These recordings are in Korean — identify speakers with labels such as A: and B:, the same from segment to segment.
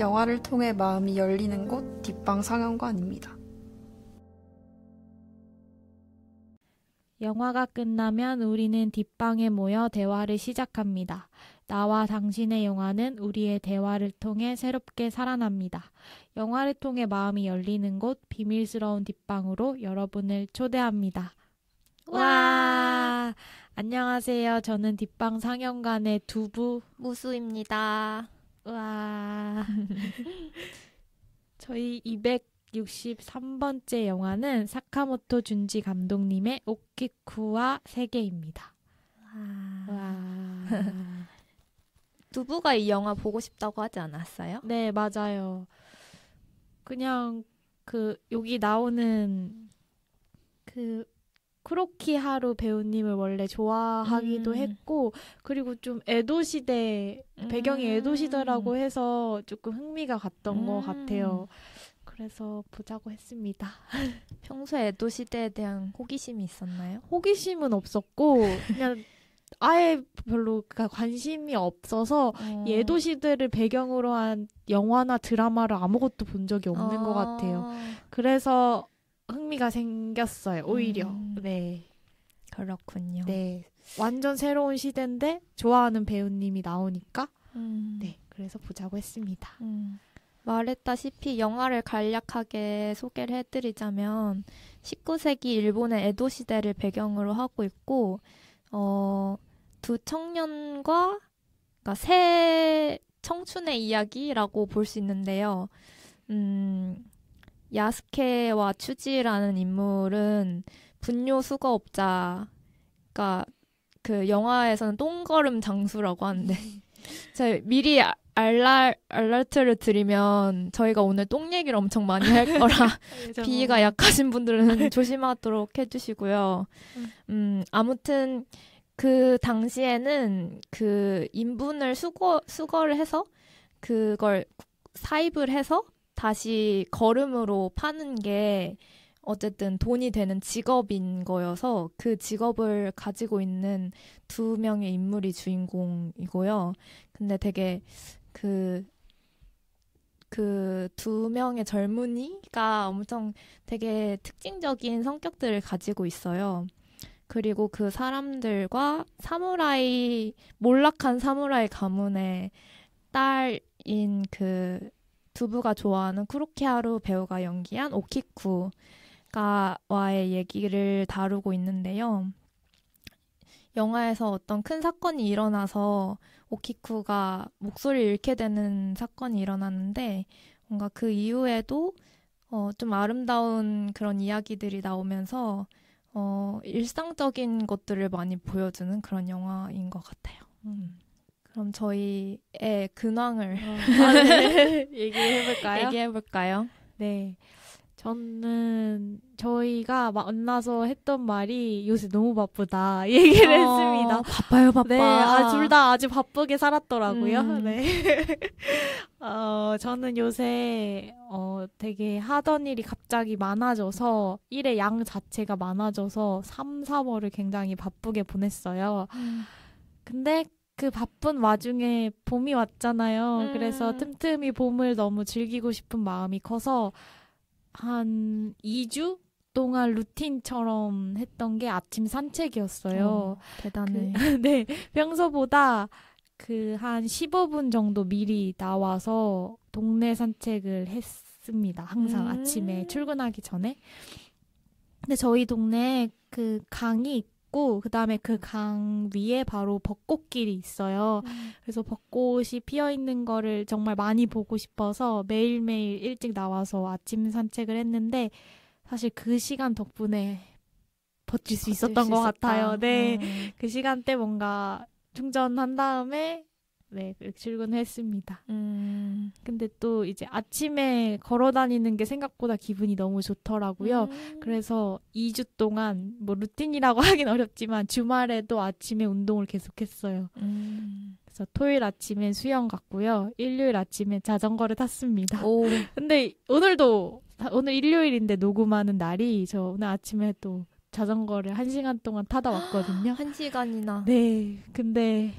A: 영화를 통해 마음이 열리는 곳 뒷방 상영관입니다.
B: 영화가 끝나면 우리는 뒷방에 모여 대화를 시작합니다. 나와 당신의 영화는 우리의 대화를 통해 새롭게 살아납니다. 영화를 통해 마음이 열리는 곳 비밀스러운 뒷방으로 여러분을 초대합니다. 와! 안녕하세요. 저는 뒷방 상영관의 두부
C: 무수입니다.
B: 와. 저희 263번째 영화는 사카모토 준지 감독님의 오키쿠와 세계입니다. 와.
C: 두부가 이 영화 보고 싶다고 하지 않았어요?
B: 네, 맞아요. 그냥 여기 나오는 쿠로키 하루 배우님을 원래 좋아하기도 했고, 그리고 좀 에도시대, 배경이 에도시대라고 해서 조금 흥미가 갔던 것 같아요. 그래서 보자고 했습니다.
C: 평소에 에도 시대에 대한 호기심이 있었나요?
B: 호기심은 없었고, 그냥 아예 별로 관심이 없어서 이 에도시대를 배경으로 한 영화나 드라마를 아무것도 본 적이 없는 것 같아요. 그래서 흥미가 생겼어요. 오히려. 네.
C: 그렇군요.
B: 네. 완전 새로운 시대인데 좋아하는 배우님이 나오니까 네. 그래서 보자고 했습니다.
C: 말했다시피 영화를 간략하게 소개를 해드리자면 19세기 일본의 에도 시대를 배경으로 하고 있고 두 청년과 그러니까 새 청춘의 이야기라고 볼 수 있는데요. 야스케와 추지라는 인물은 분뇨 수거업자, 그러니까 그 영화에서는 똥걸음 장수라고 하는데 제가 미리 알라트를 드리면 저희가 오늘 똥 얘기를 엄청 많이 할 거라 비위가 약하신 분들은 조심하도록 해주시고요. 아무튼 그 당시에는 그 인분을 수거를 해서 그걸 사입을 해서 다시 거름으로 파는 게 어쨌든 돈이 되는 직업인 거여서 그 직업을 가지고 있는 두 명의 인물이 주인공이고요. 근데 되게 그 두 명의 젊은이가 엄청 되게 특징적인 성격들을 가지고 있어요. 그리고 그 사람들과 몰락한 사무라이 가문의 딸인 그 두부가 좋아하는 쿠로키 하루 배우가 연기한 오키쿠와의 얘기를 다루고 있는데요. 영화에서 어떤 큰 사건이 일어나서 오키쿠가 목소리를 잃게 되는 사건이 일어났는데 뭔가 그 이후에도 좀 아름다운 그런 이야기들이 나오면서 일상적인 것들을 많이 보여주는 그런 영화인 것 같아요. 그럼 저희의 근황을
B: 네. 얘기해볼까요? 네. 저희가 만나서 했던 말이 요새 너무 바쁘다 얘기를 했습니다.
C: 바빠요.
B: 네, 둘 다 아주 바쁘게 살았더라고요. 네. 저는 요새 되게 하던 일이 갑자기 많아져서 일의 양 자체가 많아져서 3, 4월을 굉장히 바쁘게 보냈어요. 근데 그 바쁜 와중에 봄이 왔잖아요. 그래서 틈틈이 봄을 너무 즐기고 싶은 마음이 커서 한 2주 동안 루틴처럼 했던 게 아침 산책이었어요.
C: 대단해.
B: 네, 평소보다 한 15분 정도 미리 나와서 동네 산책을 했습니다. 항상 아침에 출근하기 전에. 근데 저희 동네에 강이 있고 그다음에 그 강 위에 바로 벚꽃길이 있어요. 그래서 벚꽃이 피어있는 거를 정말 많이 보고 싶어서 매일매일 일찍 나와서 아침 산책을 했는데 사실 그 시간 덕분에 버틸 수 있었던 것 같아요. 네, 그 시간대 뭔가 충전한 다음에 네, 출근했습니다. 근데 또 이제 아침에 걸어 다니는 게 생각보다 기분이 너무 좋더라고요. 그래서 2주 동안 뭐 루틴이라고 하긴 어렵지만 주말에도 아침에 운동을 계속했어요. 그래서 토요일 아침에 수영 갔고요. 일요일 아침에 자전거를 탔습니다. 근데 오늘 일요일인데 녹음하는 날이 저 오늘 아침에 또 자전거를 1시간 동안 타다 왔거든요.
C: 1시간이나.
B: 네, 근데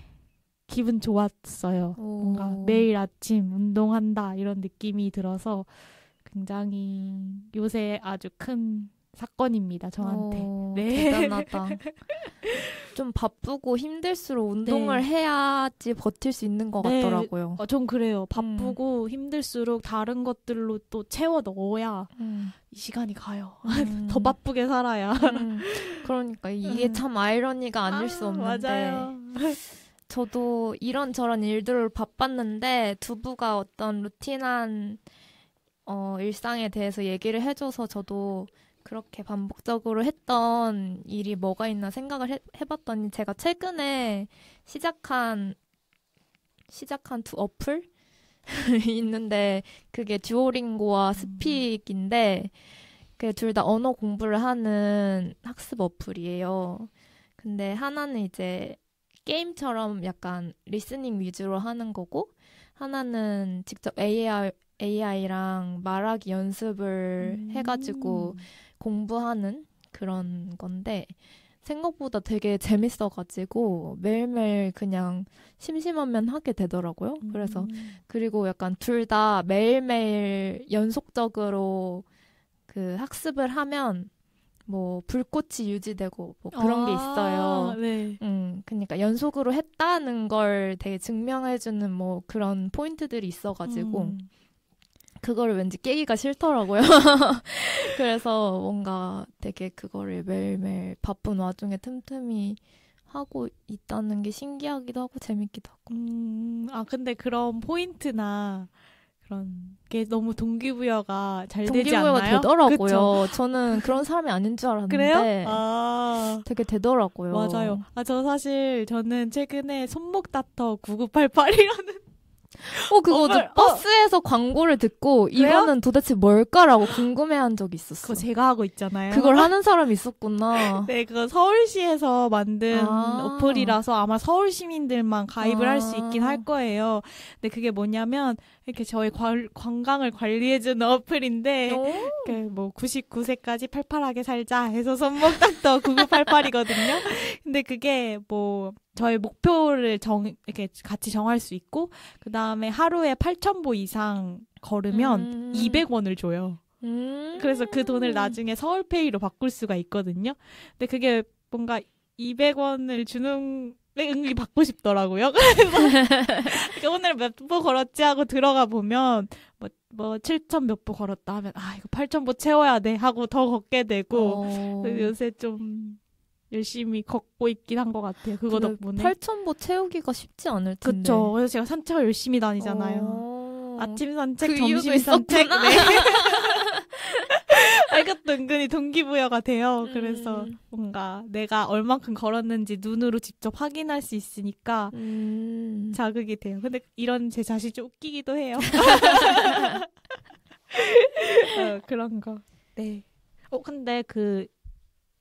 B: 기분 좋았어요. 뭔가 매일 아침 운동한다 이런 느낌이 들어서 굉장히 요새 아주 큰 사건입니다, 저한테. 네.
C: 대단하다. 좀 바쁘고 힘들수록 운동을 해야지 버틸 수 있는 것 같더라고요.
B: 전 그래요. 바쁘고 힘들수록 다른 것들로 또 채워 넣어야 이 시간이 가요. 더 바쁘게 살아야.
C: 그러니까 이게 참 아이러니가 아닐 수 없는데.
B: 맞아요.
C: 저도 이런저런 일들을 바빴는데 두부가 어떤 루틴한 일상에 대해서 얘기를 해줘서 저도 그렇게 반복적으로 했던 일이 뭐가 있나 생각을 해봤더니 제가 최근에 시작한 두 어플 있는데 그게 듀오링고와 스픽인데 그 둘 다 언어 공부를 하는 학습 어플이에요. 근데 하나는 이제 게임처럼 약간 리스닝 위주로 하는 거고 하나는 직접 AI랑 말하기 연습을 해가지고 공부하는 그런 건데 생각보다 되게 재밌어가지고 매일매일 그냥 심심하면 하게 되더라고요. 그래서 그리고 약간 둘 다 매일매일 연속적으로 그 학습을 하면 뭐 불꽃이 유지되고 뭐 그런 게 있어요.
B: 네.
C: 그러니까 연속으로 했다는 걸 되게 증명해주는 뭐 그런 포인트들이 있어가지고 그거를 왠지 깨기가 싫더라고요. 그래서 뭔가 되게 그거를 매일매일 바쁜 와중에 틈틈이 하고 있다는 게 신기하기도 하고 재밌기도 하고.
B: 근데 그런 포인트나 그런 게 너무 동기부여가 잘 되지 않나요?
C: 동기부여가 되더라고요.
B: 그쵸?
C: 저는 그런 사람이 아닌 줄 알았는데
B: 그래요?
C: 되게 되더라고요.
B: 맞아요. 저는 최근에 손목 닥터 9988이라는
C: 그거 버스에서 광고를 듣고
B: 그래요?
C: 이거는 도대체 뭘까라고 궁금해한 적이 있었어.
B: 그거 제가 하고 있잖아요.
C: 그걸 하는 사람이 있었구나.
B: 네, 그거 서울시에서 만든 어플이라서 아마 서울 시민들만 가입을 할 수 있긴 할 거예요. 근데 그게 뭐냐면 이렇게 저희 건강을 관리해주는 어플인데 뭐 99세까지 팔팔하게 살자 해서 손목 닥터 9988이거든요. 근데 그게 뭐 저희 목표를 이렇게 같이 정할 수 있고 그 다음에 하루에 8,000보 이상 걸으면 200원을 줘요. 그래서 그 돈을 나중에 서울페이로 바꿀 수가 있거든요. 근데 그게 뭔가 200원을 주는 은근히 받고 싶더라고요. 그래서 오늘 몇 보 걸었지 하고 들어가 보면 뭐 7,000 몇 보 걸었다 하면 이거 8,000보 채워야 돼 하고 더 걷게 되고 요새 좀 열심히 걷고 있긴 한 것 같아요. 그거 덕분에.
C: 8,000보 채우기가 쉽지 않을 텐데.
B: 그쵸. 그래서 제가 산책을 열심히 다니잖아요. 아침 산책,
C: 그
B: 점심 산책. 네. 이것도 은근히 동기부여가 돼요. 그래서 뭔가 내가 얼만큼 걸었는지 눈으로 직접 확인할 수 있으니까 자극이 돼요. 근데 이런 제 자신이 좀 웃기기도 해요. 그런 거. 네. 근데 그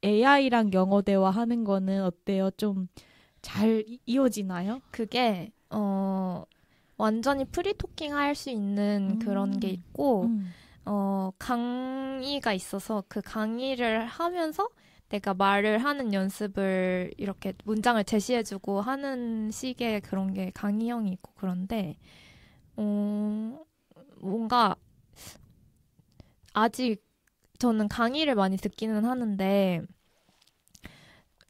B: AI랑 영어 대화하는 거는 어때요? 좀 잘 이어지나요?
C: 그게 완전히 프리토킹 할 수 있는 그런 게 있고 강의가 있어서 그 강의를 하면서 내가 말을 하는 연습을 이렇게 문장을 제시해주고 하는 식의 그런 게 강의형이 있고 그런데 뭔가 아직 저는 강의를 많이 듣기는 하는데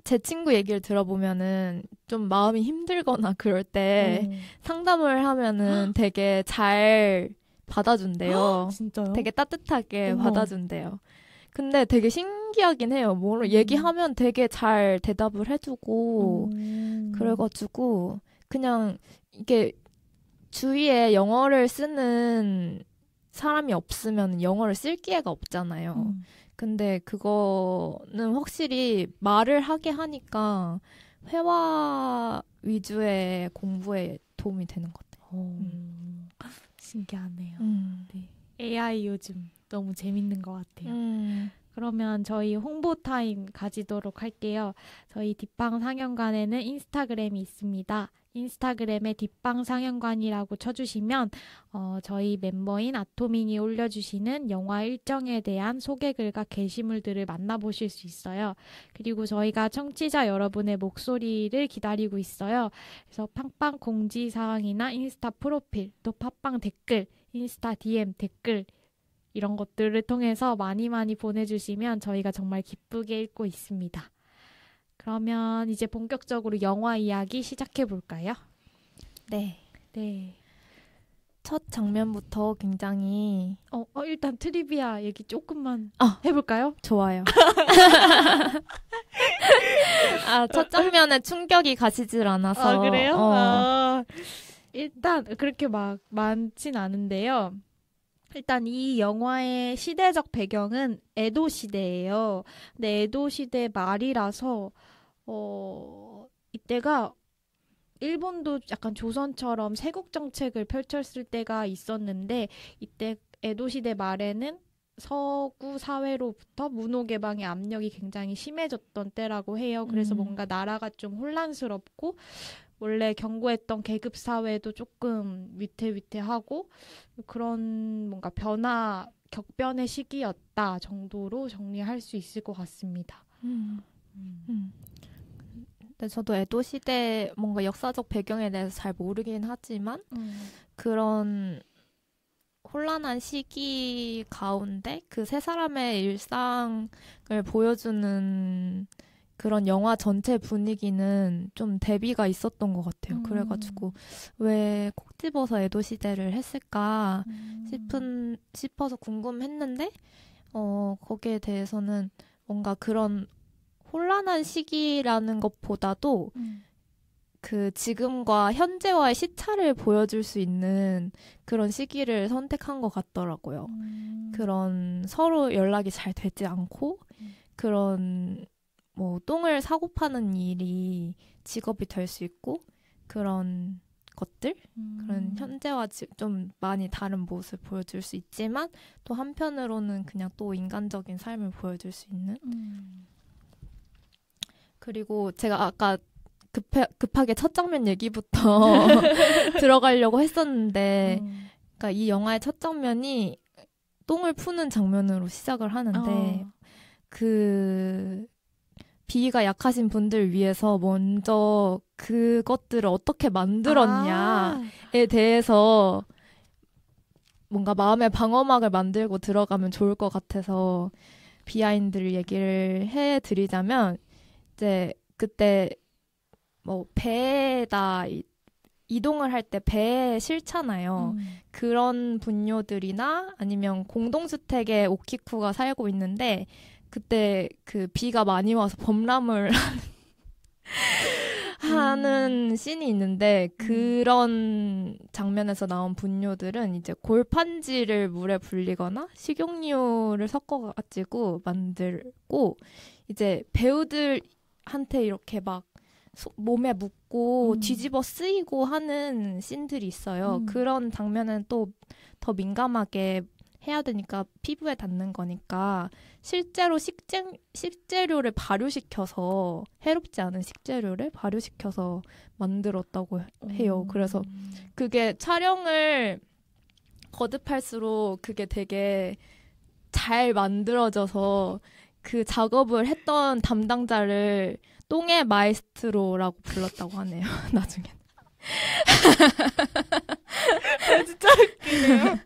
C: 제 친구 얘기를 들어보면은 좀 마음이 힘들거나 그럴 때 상담을 하면은 되게 잘 받아준대요.
B: 진짜요?
C: 되게 따뜻하게 받아준대요. 근데 되게 신기하긴 해요. 뭐 얘기하면 되게 잘 대답을 해주고 그래가지고 그냥 이게 주위에 영어를 쓰는 사람이 없으면 영어를 쓸 기회가 없잖아요. 근데 그거는 확실히 말을 하게 하니까 회화 위주의 공부에 도움이 되는 것 같아요.
B: 신기하네요. 네. AI 요즘 너무 재밌는 것 같아요. 그러면 저희 홍보 타임 가지도록 할게요. 저희 뒷방 상영관에는 인스타그램이 있습니다. 인스타그램에 뒷방 상영관이라고 쳐주시면 저희 멤버인 아토민이 올려주시는 영화 일정에 대한 소개글과 게시물들을 만나보실 수 있어요. 그리고 저희가 청취자 여러분의 목소리를 기다리고 있어요. 그래서 팡팡 공지사항이나 인스타 프로필, 또 팟빵 댓글, 인스타 DM 댓글 이런 것들을 통해서 많이 보내주시면 저희가 정말 기쁘게 읽고 있습니다. 그러면 이제 본격적으로 영화 이야기 시작해 볼까요?
C: 네.
B: 네.
C: 첫 장면부터 굉장히
B: 일단 트리비아 얘기 조금만 해볼까요?
C: 좋아요. 첫 장면에 충격이 가시질 않아서.
B: 그래요? 일단 그렇게 막 많진 않은데요. 일단 이 영화의 시대적 배경은 에도 시대예요. 근데 에도 시대 말이라서 이때가 일본도 약간 조선처럼 세국 정책을 펼쳤을 때가 있었는데 이때 에도 시대 말에는 서구 사회로부터 문호 개방의 압력이 굉장히 심해졌던 때라고 해요. 그래서 뭔가 나라가 좀 혼란스럽고 원래 견고했던 계급 사회도 조금 위태위태하고 그런 뭔가 격변의 시기였다 정도로 정리할 수 있을 것 같습니다.
C: 근데 저도 에도 시대 뭔가 역사적 배경에 대해서 잘 모르긴 하지만 그런 혼란한 시기 가운데 그 세 사람의 일상을 보여주는 그런 영화 전체 분위기는 좀 대비가 있었던 것 같아요. 그래가지고 왜 콕 집어서 에도 시대를 했을까 싶어서 궁금했는데 거기에 대해서는 뭔가 그런 혼란한 시기라는 것보다도 그 지금과 현재와의 시차를 보여줄 수 있는 그런 시기를 선택한 것 같더라고요. 그런 서로 연락이 잘 되지 않고 그런 뭐 똥을 사고 파는 일이 직업이 될 수 있고 그런 것들 그런 현재와 좀 많이 다른 모습을 보여줄 수 있지만 또 한편으로는 그냥 또 인간적인 삶을 보여줄 수 있는 그리고 제가 아까 급하게 첫 장면 얘기부터 들어가려고 했었는데 그러니까 이 영화의 첫 장면이 똥을 푸는 장면으로 시작을 하는데 그 비위가 약하신 분들 위해서 먼저 그것들을 어떻게 만들었냐에 대해서 뭔가 마음의 방어막을 만들고 들어가면 좋을 것 같아서 비하인드를 얘기를 해드리자면 이제 그때 뭐 배에다 이동을 할 때 배에 싫잖아요. 그런 분뇨들이나 아니면 공동주택에 오키쿠가 살고 있는데 그때 그 비가 많이 와서 범람을 하는 씬이 있는데 그런 장면에서 나온 분뇨들은 이제 골판지를 물에 불리거나 식용유를 섞어가지고 만들고 이제 배우들한테 이렇게 막 몸에 묻고 뒤집어 쓰이고 하는 씬들이 있어요. 그런 장면은 또 더 민감하게 해야 되니까 피부에 닿는 거니까 실제로 식재료를 발효시켜서 해롭지 않은 식재료를 발효시켜서 만들었다고 해요. 그래서 그게 촬영을 거듭할수록 그게 되게 잘 만들어져서 그 작업을 했던 담당자를 똥의 마에스트로라고 불렀다고 하네요. 나중에.
B: 진짜 웃기네요.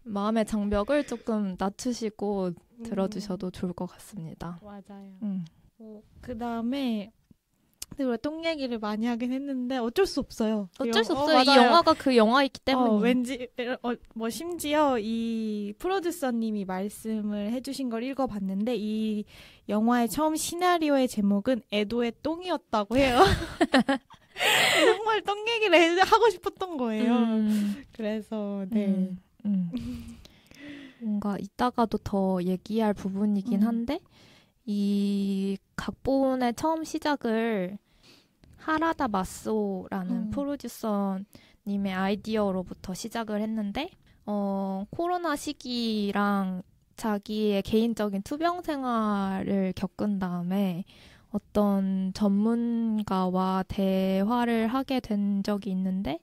C: 마음의 장벽을 조금 낮추시고 들어주셔도 좋을 것 같습니다.
B: 맞아요. 그 다음에 근데 똥 얘기를 많이 하긴 했는데 어쩔 수 없어요.
C: 어쩔 수 없어요. 이 영화가 그 영화이기 때문에.
B: 왠지 심지어 이 프로듀서님이 말씀을 해주신 걸 읽어봤는데 이 영화의 처음 시나리오의 제목은 에도의 똥이었다고 해요. 정말 똥 얘기를 하고 싶었던 거예요. 그래서 네.
C: 뭔가 이따가도 더 얘기할 부분이긴 한데 이 각본의 처음 시작을 하라다 마소라는 프로듀서님의 아이디어로부터 시작을 했는데 코로나 시기랑 자기의 개인적인 투병 생활을 겪은 다음에 어떤 전문가와 대화를 하게 된 적이 있는데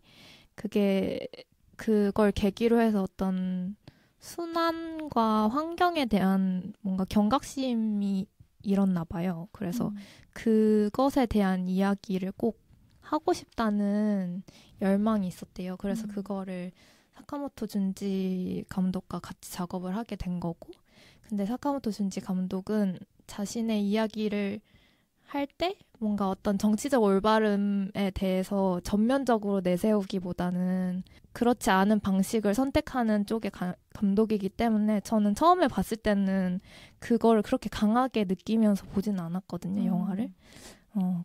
C: 그걸 계기로 해서 어떤 순환과 환경에 대한 뭔가 경각심이 일었나 봐요. 그래서 그것에 대한 이야기를 꼭 하고 싶다는 열망이 있었대요. 그래서 그거를 사카모토 준지 감독과 같이 작업을 하게 된 거고, 근데 사카모토 준지 감독은 자신의 이야기를 할 때 뭔가 어떤 정치적 올바름에 대해서 전면적으로 내세우기보다는 그렇지 않은 방식을 선택하는 쪽의 감독이기 때문에 저는 처음에 봤을 때는 그거를 그렇게 강하게 느끼면서 보지는 않았거든요, 영화를.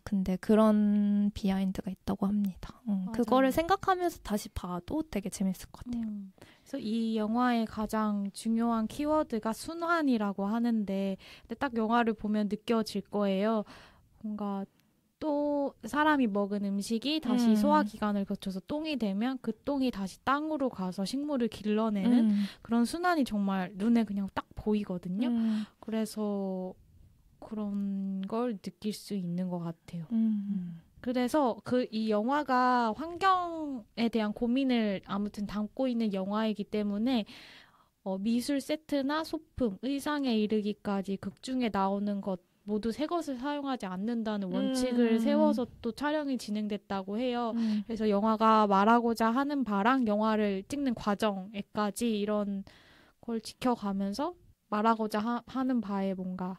C: 근데 그런 비하인드가 있다고 합니다. 그거를 생각하면서 다시 봐도 되게 재밌을 것 같아요.
B: 그래서 이 영화의 가장 중요한 키워드가 순환이라고 하는데, 근데 딱 영화를 보면 느껴질 거예요. 뭔가 또 사람이 먹은 음식이 다시 소화기관을 거쳐서 똥이 되면 그 똥이 다시 땅으로 가서 식물을 길러내는 그런 순환이 정말 눈에 그냥 딱 보이거든요. 그래서 그런 걸 느낄 수 있는 것 같아요. 그래서 이 영화가 환경에 대한 고민을 아무튼 담고 있는 영화이기 때문에 미술 세트나 소품, 의상에 이르기까지 극 중에 나오는 것 모두 새 것을 사용하지 않는다는 원칙을 세워서 또 촬영이 진행됐다고 해요. 그래서 영화가 말하고자 하는 바랑 영화를 찍는 과정에까지 이런 걸 지켜가면서 말하고자 하는 바에 뭔가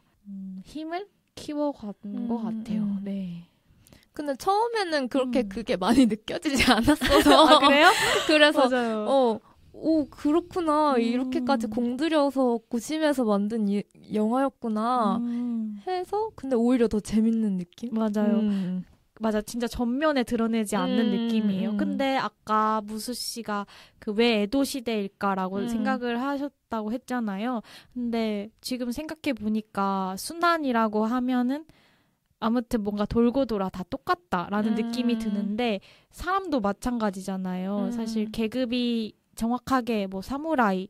B: 힘을 키워가는 것 같아요. 네.
C: 근데 처음에는 그렇게 그게 많이 느껴지지 않았어서.
B: 아, 그래요?
C: 그래서
B: 맞아요.
C: 오, 그렇구나. 이렇게까지 공들여서 고심해서 만든 영화였구나 해서 근데 오히려 더 재밌는 느낌?
B: 맞아요. 맞아. 진짜 전면에 드러내지 않는 느낌이에요. 근데 아까 무수 씨가 왜 에도 시대일까라고 생각을 하셨다고 했잖아요. 근데 지금 생각해 보니까 순환이라고 하면은 아무튼 뭔가 돌고 돌아 다 똑같다라는 느낌이 드는데 사람도 마찬가지잖아요. 사실 계급이 정확하게 뭐 사무라이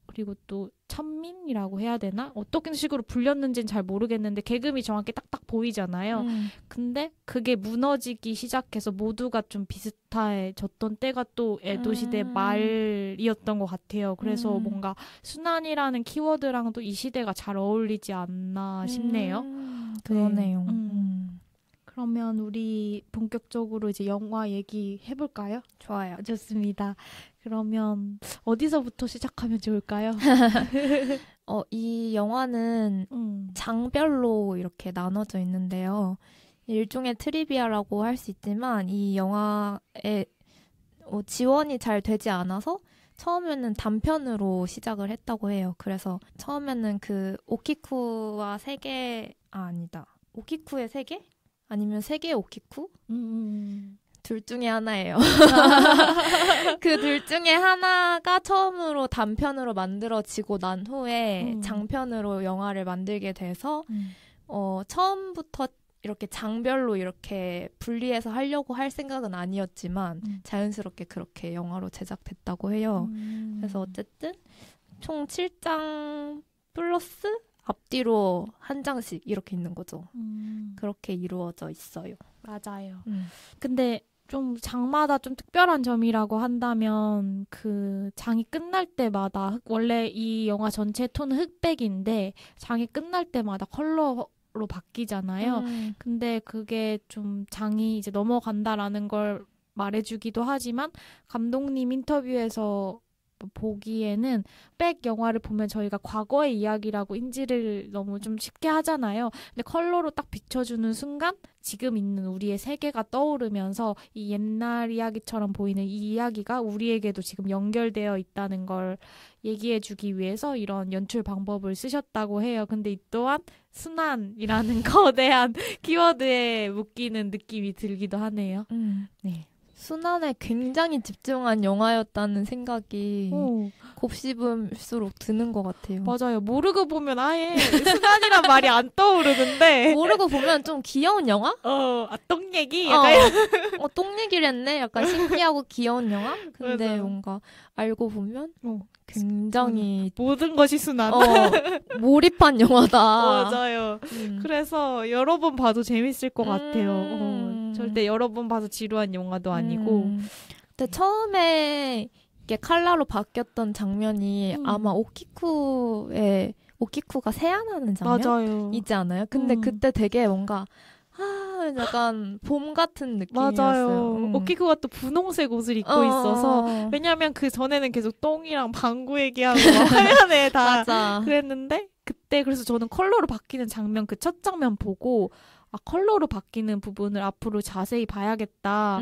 B: 그리고 또 천민이라고 해야 되나? 어떤 식으로 불렸는지는 잘 모르겠는데 계급이 정확히 딱딱 보이잖아요. 근데 그게 무너지기 시작해서 모두가 좀 비슷해졌던 때가 또 에도시대 말이었던 것 같아요. 그래서 뭔가 순환이라는 키워드랑도 이 시대가 잘 어울리지 않나 싶네요.
C: 그러네요.
B: 그러면 우리 본격적으로 이제 영화 얘기 해볼까요?
C: 좋아요.
B: 좋습니다. 그러면 어디서부터 시작하면 좋을까요?
C: 이 영화는 장별로 이렇게 나눠져 있는데요. 일종의 트리비아라고 할 수 있지만 이 영화에 지원이 잘 되지 않아서 처음에는 단편으로 시작을 했다고 해요. 그래서 처음에는 오키쿠와 오키쿠의 세계? 아니면 세계 오키쿠? 둘 중에 하나예요. 그 둘 중에 하나가 처음으로 단편으로 만들어지고 난 후에 장편으로 영화를 만들게 돼서 처음부터 이렇게 장별로 이렇게 분리해서 하려고 할 생각은 아니었지만 자연스럽게 그렇게 영화로 제작됐다고 해요. 그래서 어쨌든 총 7장 플러스 앞뒤로 한 장씩 이렇게 있는 거죠. 그렇게 이루어져 있어요.
B: 맞아요. 근데 좀 장마다 좀 특별한 점이라고 한다면 장이 끝날 때마다 원래 이 영화 전체 톤은 흑백인데 장이 끝날 때마다 컬러로 바뀌잖아요. 근데 그게 좀 장이 이제 넘어간다라는 걸 말해주기도 하지만 감독님 인터뷰에서 보기에는 백 영화를 보면 저희가 과거의 이야기라고 인지를 너무 좀 쉽게 하잖아요. 근데 컬러로 딱 비춰주는 순간 지금 있는 우리의 세계가 떠오르면서 이 옛날 이야기처럼 보이는 이 이야기가 우리에게도 지금 연결되어 있다는 걸 얘기해주기 위해서 이런 연출 방법을 쓰셨다고 해요. 근데 이 또한 순환이라는 거대한 키워드에 묶이는 느낌이 들기도 하네요.
C: 네. 순환에 굉장히 집중한 영화였다는 생각이 곱씹을수록 드는 것 같아요.
B: 맞아요. 모르고 보면 아예 순환이란 말이 안 떠오르는데
C: 모르고 보면 좀 귀여운 영화?
B: 똥 얘기? 약간
C: 똥 얘기를 했네? 약간 신기하고 귀여운 영화? 근데
B: 맞아요.
C: 뭔가 알고 보면 굉장히
B: 모든 것이 순환.
C: 몰입한 영화다.
B: 맞아요. 그래서 여러 번 봐도 재밌을 것 같아요. 절대 여러 번 봐서 지루한 영화도 아니고.
C: 근데 처음에 이게 칼라로 바뀌었던 장면이 아마 오키쿠가 새안하는 장면이지 않아요? 근데 그때 되게 뭔가 약간 봄 같은 느낌이었어요.
B: 맞아요. 오키쿠가 또 분홍색 옷을 입고 있어서 왜냐면 그 전에는 계속 똥이랑 방구 얘기하고 화면에 다
C: 맞아.
B: 그랬는데 그때 그래서 저는 컬러로 바뀌는 장면 그 첫 장면 보고 컬러로 바뀌는 부분을 앞으로 자세히 봐야겠다.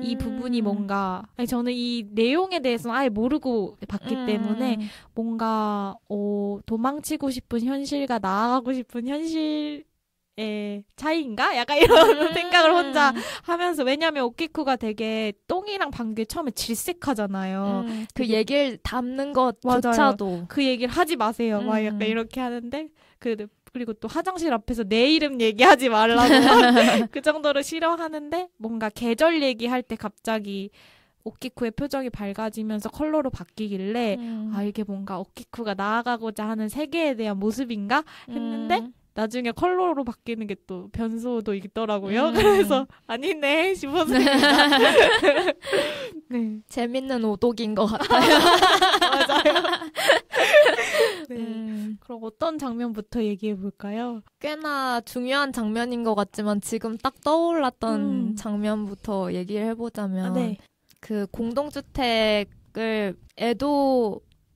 B: 이 부분이 뭔가 저는 이 내용에 대해서는 아예 모르고 봤기 때문에 뭔가 도망치고 싶은 현실과 나아가고 싶은 현실의 차이인가? 약간 이런 생각을 혼자 하면서 왜냐면 오키쿠가 되게 똥이랑 방귀에 처음에 질색하잖아요.
C: 그 얘기를 담는 것조차도
B: 맞아요. 그 얘기를 하지 마세요. 막 약간 이렇게 하는데 그리고 또 화장실 앞에서 내 이름 얘기하지 말라고 그 정도로 싫어하는데 뭔가 계절 얘기할 때 갑자기 오키쿠의 표정이 밝아지면서 컬러로 바뀌길래 이게 뭔가 오키쿠가 나아가고자 하는 세계에 대한 모습인가 했는데 나중에 컬러로 바뀌는 게 또 변수도 있더라고요. 그래서 아니네 싶었습니다. 네.
C: 재밌는 오독인 것 같아요.
B: 맞아요. 네. 그럼 어떤 장면부터 얘기해 볼까요?
C: 꽤나 중요한 장면인 것 같지만 지금 딱 떠올랐던 장면부터 얘기를 해보자면 그 공동주택을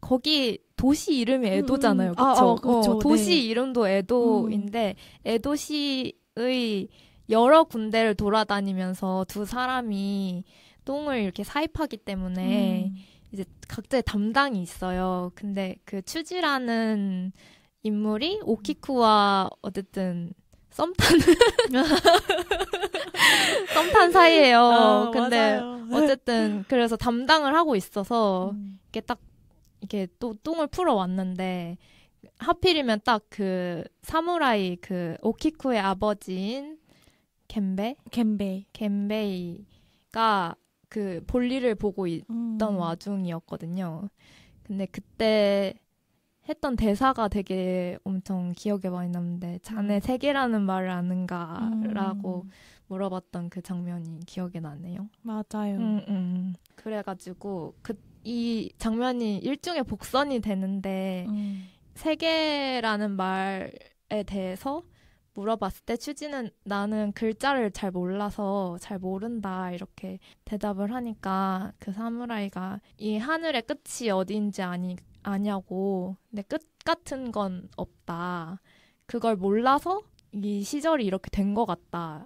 C: 거기 도시 이름이 에도잖아요. 그쵸?
B: 그렇죠.
C: 도시 이름도 에도인데 에도시의 여러 군데를 돌아다니면서 두 사람이 똥을 이렇게 사입하기 때문에 이제 각자의 담당이 있어요. 근데 그 추지라는 인물이 오키쿠와 어쨌든 썸탄 사이예요. 근데
B: 맞아요.
C: 어쨌든 그래서 담당을 하고 있어서 이게 딱 이게 또 똥을 풀어 왔는데 하필이면 딱 그 사무라이 그 오키쿠의 아버지인 겐베이가 그 볼일을 보고 있던 와중이었거든요. 근데 그때 했던 대사가 되게 엄청 기억에 많이 남는데 자네 세계라는 말을 아는가? 라고 물어봤던 그 장면이 기억에 나네요.
B: 맞아요.
C: 그래가지고 이 장면이 일종의 복선이 되는데 세계라는 말에 대해서 물어봤을 때 추지는 나는 글자를 잘 몰라서 잘 모른다 이렇게 대답을 하니까 그 사무라이가 이 하늘의 끝이 어디인지 아냐고 근데 끝 같은 건 없다. 그걸 몰라서 이 시절이 이렇게 된 것 같다.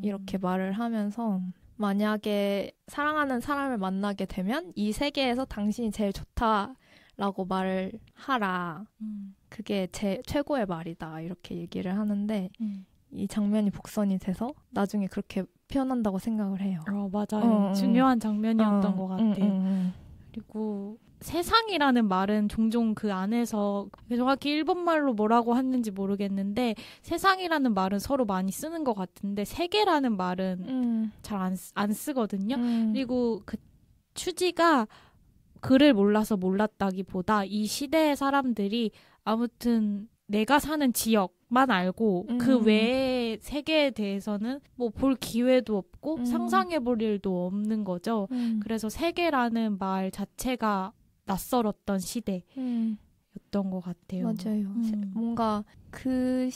C: 이렇게 말을 하면서 만약에 사랑하는 사람을 만나게 되면 이 세계에서 당신이 제일 좋다라고 말을 하라. 그게 제 최고의 말이다. 이렇게 얘기를 하는데 이 장면이 복선이 돼서 나중에 그렇게 표현한다고 생각을 해요.
B: 맞아요. 중요한 장면이었던 것 같아요. 그리고 세상이라는 말은 종종 그 안에서 정확히 일본말로 뭐라고 했는지 모르겠는데 세상이라는 말은 서로 많이 쓰는 것 같은데 세계라는 말은 잘 안 쓰거든요. 그리고 그 추지가 글을 몰라서 몰랐다기보다 이 시대의 사람들이 아무튼 내가 사는 지역만 알고 그 외의 세계에 대해서는 뭐 볼 기회도 없고 상상해볼 일도 없는 거죠. 그래서 세계라는 말 자체가 낯설었던 시대였던 것 같아요.
C: 맞아요. 뭔가 그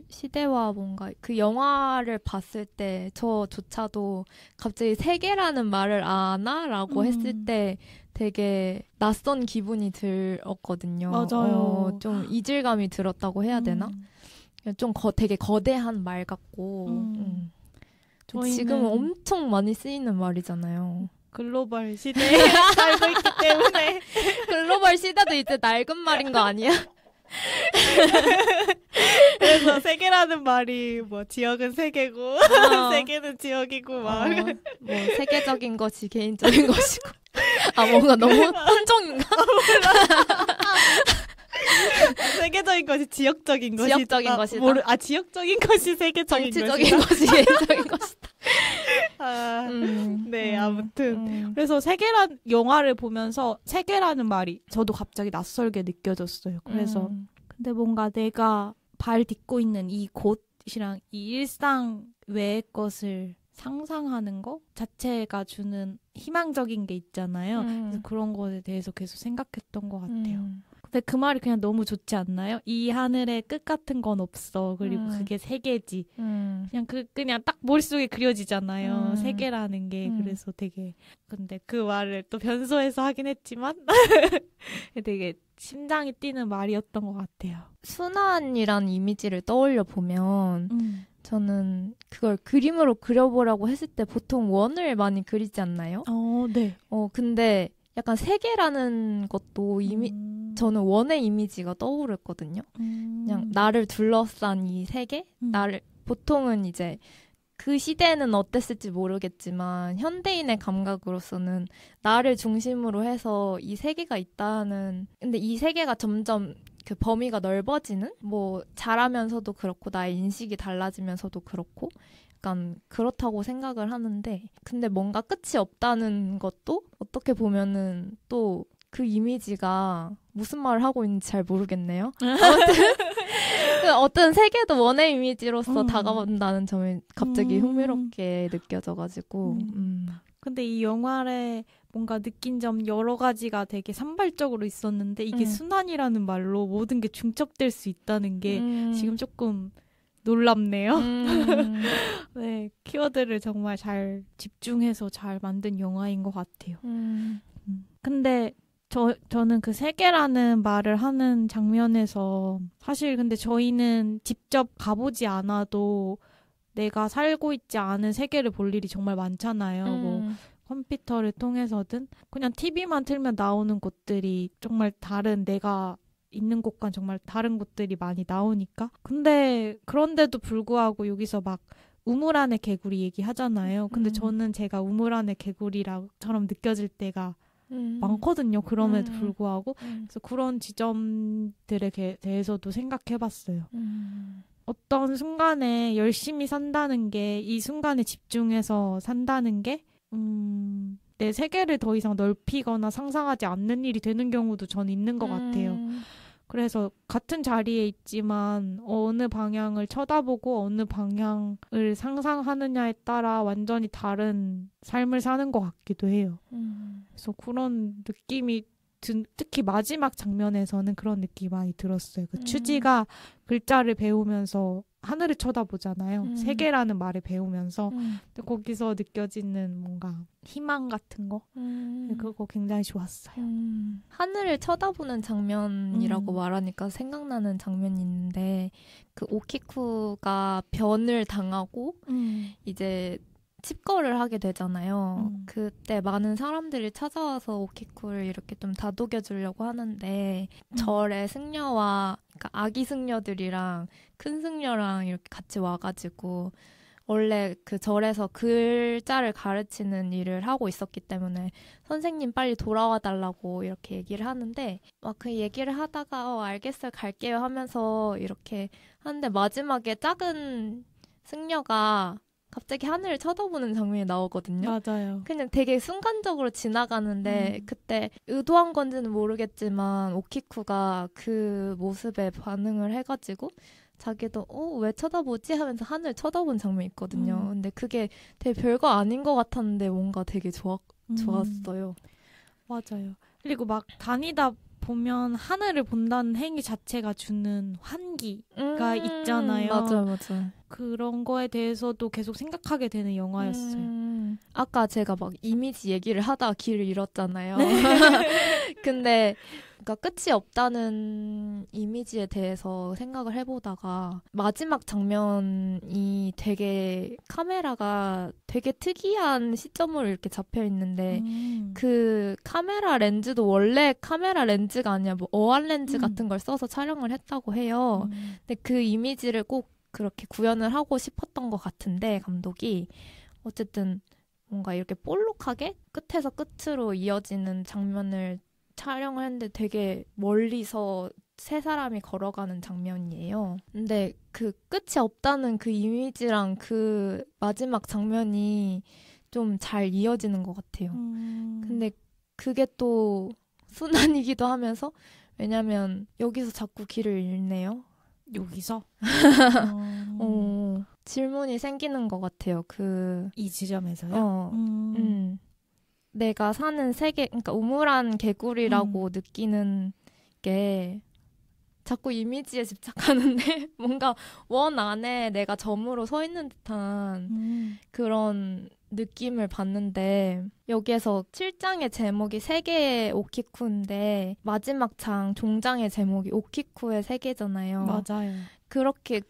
C: 시대와 뭔가 그 영화를 봤을 때 저조차도 갑자기 세계라는 말을 아나? 라고 했을 때 되게 낯선 기분이 들었거든요.
B: 맞아요.
C: 좀 이질감이 들었다고 해야 되나? 좀 되게 거대한 말 같고 지금은 엄청 많이 쓰이는 말이잖아요.
B: 글로벌 시대에 살고 있기 때문에
C: 글로벌 시대도 이제 낡은 말인 거 아니야?
B: 그래서 세계라는 말이 뭐 지역은 세계고 세계는 지역이고 막
C: 뭐 세계적인 것이 개인적인 것이고 뭔가 너무 혼종인가?
B: 세계적인 것이 지역적인 것이다.
C: 지역적인 것이다.
B: 지역적인 것이 세계적인
C: 정치적인 것이 개인적인 것이다.
B: 네, 아무튼 그래서 세계란 영화를 보면서 세계라는 말이 저도 갑자기 낯설게 느껴졌어요. 그래서 근데 뭔가 내가 발 딛고 있는 이 곳이랑 이 일상 외의 것을 상상하는 거 자체가 주는 희망적인 게 있잖아요. 그래서 그런 것에 대해서 계속 생각했던 것 같아요. 근데 그 말이 그냥 너무 좋지 않나요? 이 하늘에 끝 같은 건 없어. 그리고 그게 세계지. 그냥 딱 머릿속에 그려지잖아요. 세계라는 게. 그래서 되게 근데 그 말을 또 변소해서 하긴 했지만 되게 심장이 뛰는 말이었던 것 같아요.
C: 순환이란 이미지를 떠올려 보면 저는 그걸 그림으로 그려보라고 했을 때 보통 원을 많이 그리지 않나요?
B: 네.
C: 근데 약간 세계라는 것도 저는 원의 이미지가 떠오르거든요. 그냥 나를 둘러싼 이 세계? 보통은 이제 그 시대는 어땠을지 모르겠지만 현대인의 감각으로서는 나를 중심으로 해서 이 세계가 있다는 근데 이 세계가 점점 그 범위가 넓어지는 뭐 자라면서도 그렇고 나의 인식이 달라지면서도 그렇고 약간 그렇다고 생각을 하는데 근데 뭔가 끝이 없다는 것도 어떻게 보면은 또 그 이미지가 무슨 말을 하고 있는지 잘 모르겠네요. 아무튼 어떤 세계도 원의 이미지로서 다가온다는 점이 갑자기 흥미롭게 느껴져가지고
B: 근데 이 영화에 뭔가 느낀 점 여러 가지가 되게 산발적으로 있었는데 이게 순환이라는 말로 모든 게 중첩될 수 있다는 게 지금 조금 놀랍네요. 네, 키워드를 정말 잘 집중해서 잘 만든 영화인 것 같아요. 근데 저는 그 세계라는 말을 하는 장면에서 사실 근데 저희는 직접 가보지 않아도 내가 살고 있지 않은 세계를 볼 일이 정말 많잖아요. 뭐 컴퓨터를 통해서든 그냥 TV만 틀면 나오는 곳들이 정말 다른 내가 있는 곳과 정말 다른 곳들이 많이 나오니까. 근데 그런데도 불구하고 여기서 막 우물 안의 개구리 얘기하잖아요. 근데 저는 제가 우물 안의 개구리처럼 느껴질 때가 많거든요. 그럼에도 불구하고. 그래서 그런 지점들에 대해서도 생각해봤어요. 어떤 순간에 열심히 산다는 게, 이 순간에 집중해서 산다는 게, 내 세계를 더 이상 넓히거나 상상하지 않는 일이 되는 경우도 전 있는 것 같아요. 그래서 같은 자리에 있지만 어느 방향을 쳐다보고 어느 방향을 상상하느냐에 따라 완전히 다른 삶을 사는 것 같기도 해요. 그래서 그런 느낌이 특히 마지막 장면에서는 그런 느낌이 많이 들었어요. 그 추지가 글자를 배우면서 하늘을 쳐다보잖아요. 세계라는 말을 배우면서. 근데 거기서 느껴지는 뭔가 희망 같은 거. 그거 굉장히 좋았어요.
C: 하늘을 쳐다보는 장면이라고 말하니까 생각나는 장면이 있는데 그 오키쿠가 변을 당하고 이제 칩거를 하게 되잖아요. 그때 많은 사람들이 찾아와서 오키쿠를 이렇게 좀 다독여 주려고 하는데 절의 승려와 그러니까 아기 승려들이랑 큰 승려랑 이렇게 같이 와가지고 원래 그 절에서 글자를 가르치는 일을 하고 있었기 때문에 선생님 빨리 돌아와 달라고 이렇게 얘기를 하는데 막 그 얘기를 하다가 알겠어요 갈게요 하면서 이렇게 하는데 마지막에 작은 승려가 갑자기 하늘을 쳐다보는 장면이 나오거든요.
B: 맞아요.
C: 그냥 되게 순간적으로 지나가는데 그때 의도한 건지는 모르겠지만 오키쿠가 그 모습에 반응을 해가지고 자기도 왜 쳐다보지? 하면서 하늘 쳐다본 장면이 있거든요. 근데 그게 되게 별거 아닌 것 같았는데 뭔가 되게 좋았어요.
B: 맞아요. 그리고 막 다니다 보면 하늘을 본다는 행위 자체가 주는 환기가 있잖아요.
C: 맞아.
B: 그런 거에 대해서도 계속 생각하게 되는 영화였어요.
C: 아까 제가 막 이미지 얘기를 하다가 길을 잃었잖아요. 근데 그러니까 끝이 없다는 이미지에 대해서 생각을 해보다가 마지막 장면이 되게 카메라가 되게 특이한 시점으로 이렇게 잡혀 있는데 그 카메라 렌즈도 원래 카메라 렌즈가 아니라 뭐 어안 렌즈 같은 걸 써서 촬영을 했다고 해요. 근데 그 이미지를 꼭 그렇게 구현을 하고 싶었던 것 같은데 감독이 어쨌든 뭔가 이렇게 볼록하게 끝에서 끝으로 이어지는 장면을 촬영을 했는데 되게 멀리서 세 사람이 걸어가는 장면이에요. 근데 그 끝이 없다는 그 이미지랑 그 마지막 장면이 좀 잘 이어지는 것 같아요. 근데 그게 또 순환이기도 하면서 왜냐면 여기서 자꾸 길을 잃네요.
B: 여기서?
C: 질문이 생기는 것 같아요.
B: 이 지점에서요?
C: 내가 사는 세계, 그러니까 우물안 개구리라고 느끼는 게 자꾸 이미지에 집착하는데 뭔가 원 안에 내가 점으로 서 있는 듯한 그런 느낌을 받는데 여기에서 7장의 제목이 세계의 오키쿠인데 마지막 장 종장의 제목이 오키쿠의 세계잖아요.
B: 맞아요.
C: 그렇게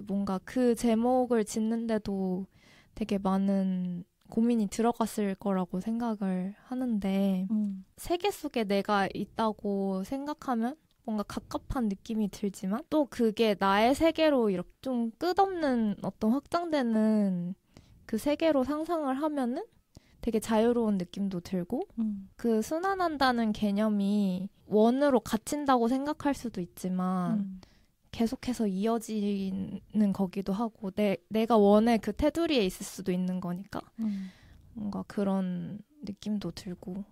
C: 뭔가 그 제목을 짓는데도 되게 많은 고민이 들어갔을 거라고 생각을 하는데 세계 속에 내가 있다고 생각하면 뭔가 갑갑한 느낌이 들지만 또 그게 나의 세계로 이렇게 좀 끝없는 어떤 확장되는 그 세계로 상상을 하면은 되게 자유로운 느낌도 들고 그 순환한다는 개념이 원으로 갇힌다고 생각할 수도 있지만 계속해서 이어지는 거기도 하고 내가 원의 그 테두리에 있을 수도 있는 거니까 뭔가 그런 느낌도 들고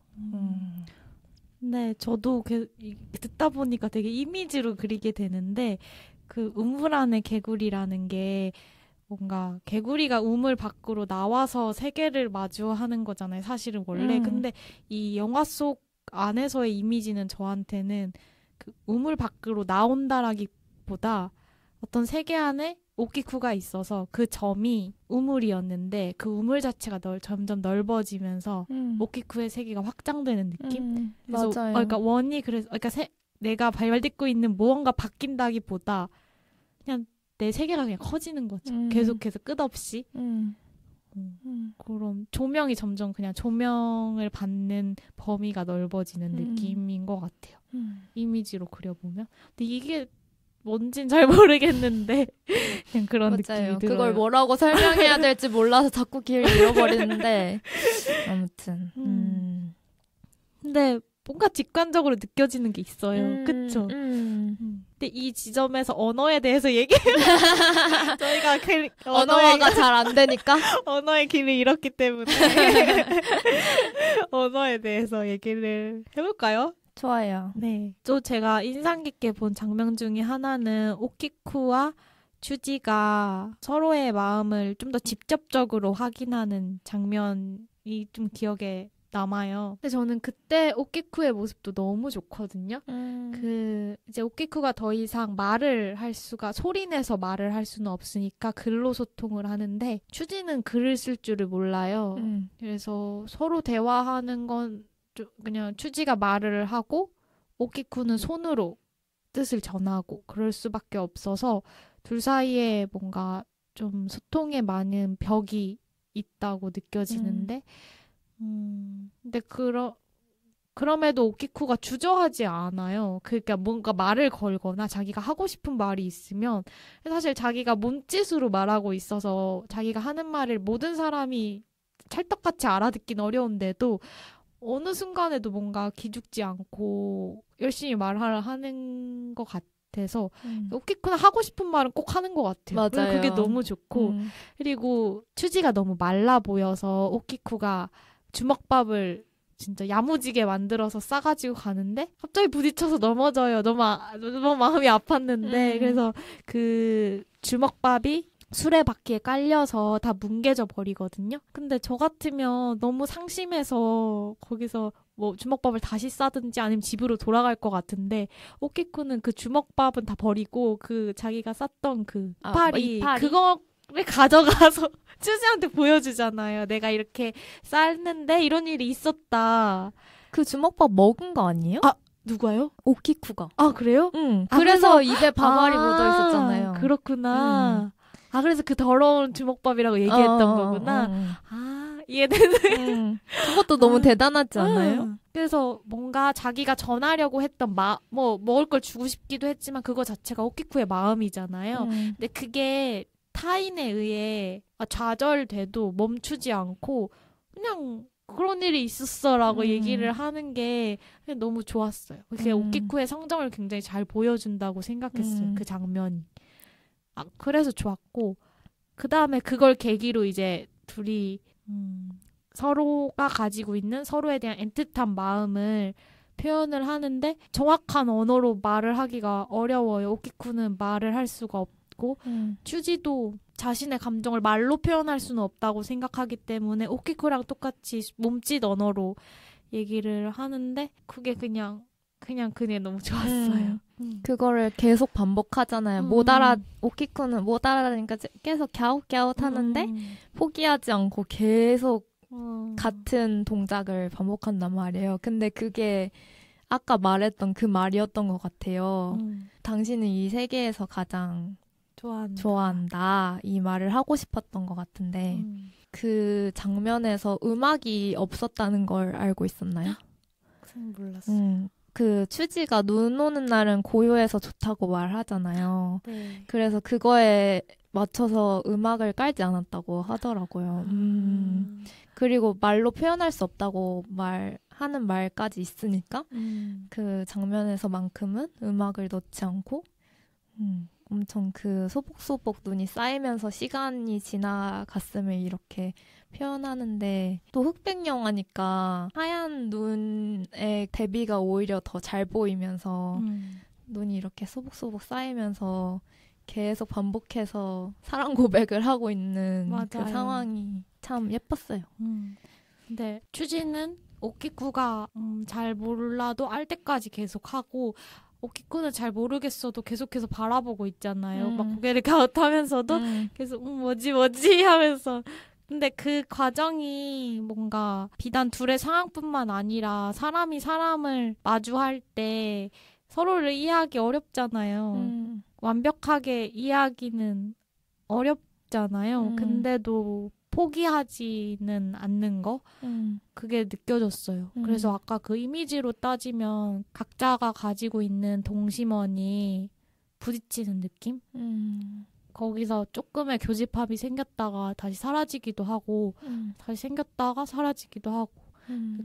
B: 네, 저도 듣다 보니까 되게 이미지로 그리게 되는데 그 우물 안의 개구리라는 게 뭔가 개구리가 우물 밖으로 나와서 세계를 마주하는 거잖아요. 사실은 원래. 근데 이 영화 속 안에서의 이미지는 저한테는 그 우물 밖으로 나온다라기보다 어떤 세계 안에 오키쿠가 있어서 그 점이 우물이었는데 그 우물 자체가 점점 넓어지면서 오키쿠의 세계가 확장되는 느낌? 그래서
C: 맞아요.
B: 그러니까 내가 발딛고 있는 무언가 바뀐다기보다 그냥 내 세계가 그냥 커지는 거죠. 계속해서 끝없이. 그럼 조명이 점점 그냥 조명을 받는 범위가 넓어지는 느낌인 것 같아요. 이미지로 그려보면. 근데 이게 뭔진 잘 모르겠는데 그냥 그런
C: 맞아요.
B: 느낌이 들어요.
C: 그걸 뭐라고 설명해야 될지 몰라서 자꾸 길을 잃어버리는데 아무튼
B: 근데 뭔가 직관적으로 느껴지는 게 있어요. 그쵸? 근데 이 지점에서 언어에 대해서 저희가
C: 언어화가 잘 안 되니까
B: 언어의 길을 잃었기 때문에 언어에 대해서 얘기를 해볼까요?
C: 좋아요.
B: 네. 또 제가 인상 깊게 본 장면 중에 하나는 오키쿠와 츄지가 서로의 마음을 좀 더 직접적으로 확인하는 장면이 좀 기억에 남아요. 근데 저는 그때 오키쿠의 모습도 너무 좋거든요. 이제 오키쿠가 더 이상 소리내서 말을 할 수는 없으니까 글로 소통을 하는데 츄지는 글을 쓸 줄을 몰라요. 그래서 서로 대화하는 건 그냥 츄지가 말을 하고 오키쿠는 손으로 뜻을 전하고 그럴 수밖에 없어서 둘 사이에 뭔가 좀 소통에 많은 벽이 있다고 느껴지는데 근데 그럼에도 오키쿠가 주저하지 않아요. 그러니까 뭔가 말을 걸거나 자기가 하고 싶은 말이 있으면 사실 자기가 몸짓으로 말하고 있어서 자기가 하는 말을 모든 사람이 찰떡같이 알아듣긴 어려운데도 어느 순간에도 뭔가 기죽지 않고 열심히 하는 것 같아서 오키쿠는 하고 싶은 말은 꼭 하는 것 같아요.
C: 맞아요.
B: 그게 너무 좋고 그리고 츄지가 너무 말라 보여서 오키쿠가 주먹밥을 진짜 야무지게 만들어서 싸가지고 가는데 갑자기 부딪혀서 넘어져요. 너무 마음이 아팠는데 그래서 그 주먹밥이 수레바퀴에 깔려서 다 뭉개져 버리거든요. 근데 저 같으면 너무 상심해서 거기서 뭐 주먹밥을 다시 싸든지 아니면 집으로 돌아갈 것 같은데 오키쿠는 그 주먹밥은 다 버리고 그 자기가 쌌던 그 이파리 그거를 가져가서 츄지한테 보여주잖아요. 내가 이렇게 쌌는데 이런 일이 있었다.
C: 그 주먹밥 먹은 거 아니에요?
B: 누가요?
C: 오키쿠가.
B: 아 그래요?
C: 응.
B: 아,
C: 그래서 입에 밥알이 묻어 있었잖아요.
B: 그렇구나. 아 그래서 그 더러운 주먹밥이라고 얘기했던 거구나. 아 이해되네.
C: 그것도 너무 대단하지 않아요?
B: 그래서 뭔가 자기가 전하려고 했던 뭐 먹을 걸 주고 싶기도 했지만 그거 자체가 오키쿠의 마음이잖아요. 근데 그게 타인에 의해 좌절돼도 멈추지 않고 그냥 그런 일이 있었어라고 얘기를 하는 게 너무 좋았어요. 그게 오키쿠의 성정을 굉장히 잘 보여준다고 생각했어요. 그 장면이. 그래서 좋았고 그 다음에 그걸 계기로 이제 둘이 서로가 가지고 있는 서로에 대한 애틋한 마음을 표현을 하는데 정확한 언어로 말을 하기가 어려워요. 오키쿠는 말을 할 수가 없고 츄지도 자신의 감정을 말로 표현할 수는 없다고 생각하기 때문에 오키쿠랑 똑같이 몸짓 언어로 얘기를 하는데 그게 그냥 너무 좋았어요.
C: 그거를 계속 반복하잖아요. 오키쿠는 못 알아들으니까 계속 갸웃갸웃 하는데 포기하지 않고 계속 같은 동작을 반복한단 말이에요. 근데 그게 아까 말했던 그 말이었던 것 같아요. 당신은 이 세계에서 가장 좋아한다. 이 말을 하고 싶었던 것 같은데 그 장면에서 음악이 없었다는 걸 알고 있었나요?
B: 몰랐어요.
C: 그 츄지가 눈 오는 날은 고요해서 좋다고 말하잖아요.
B: 네.
C: 그래서 그거에 맞춰서 음악을 깔지 않았다고 하더라고요. 그리고 말로 표현할 수 없다고 하는 말까지 있으니까 그 장면에서만큼은 음악을 넣지 않고 엄청 그 소복소복 눈이 쌓이면서 시간이 지나갔음을 이렇게 표현하는데 또 흑백 영화니까 하얀 눈의 대비가 오히려 더 잘 보이면서 눈이 이렇게 소복소복 쌓이면서 계속 반복해서 사랑 고백을 하고 있는 그 상황이 참 예뻤어요.
B: 근데 츄지는 오키쿠가 잘 몰라도 알 때까지 계속 하고 오키쿠는 잘 모르겠어도 계속해서 바라보고 있잖아요. 막 고개를 갸웃하면서도 계속 뭐지 하면서 근데 그 과정이 뭔가 비단 둘의 상황뿐만 아니라 사람이 사람을 마주할 때 서로를 이해하기 어렵잖아요. 완벽하게 이해하기는 어렵잖아요. 근데도 포기하지는 않는 거? 그게 느껴졌어요. 그래서 아까 그 이미지로 따지면 각자가 가지고 있는 동심원이 부딪히는 느낌? 거기서 조금의 교집합이 생겼다가 다시 사라지기도 하고 다시 생겼다가 사라지기도 하고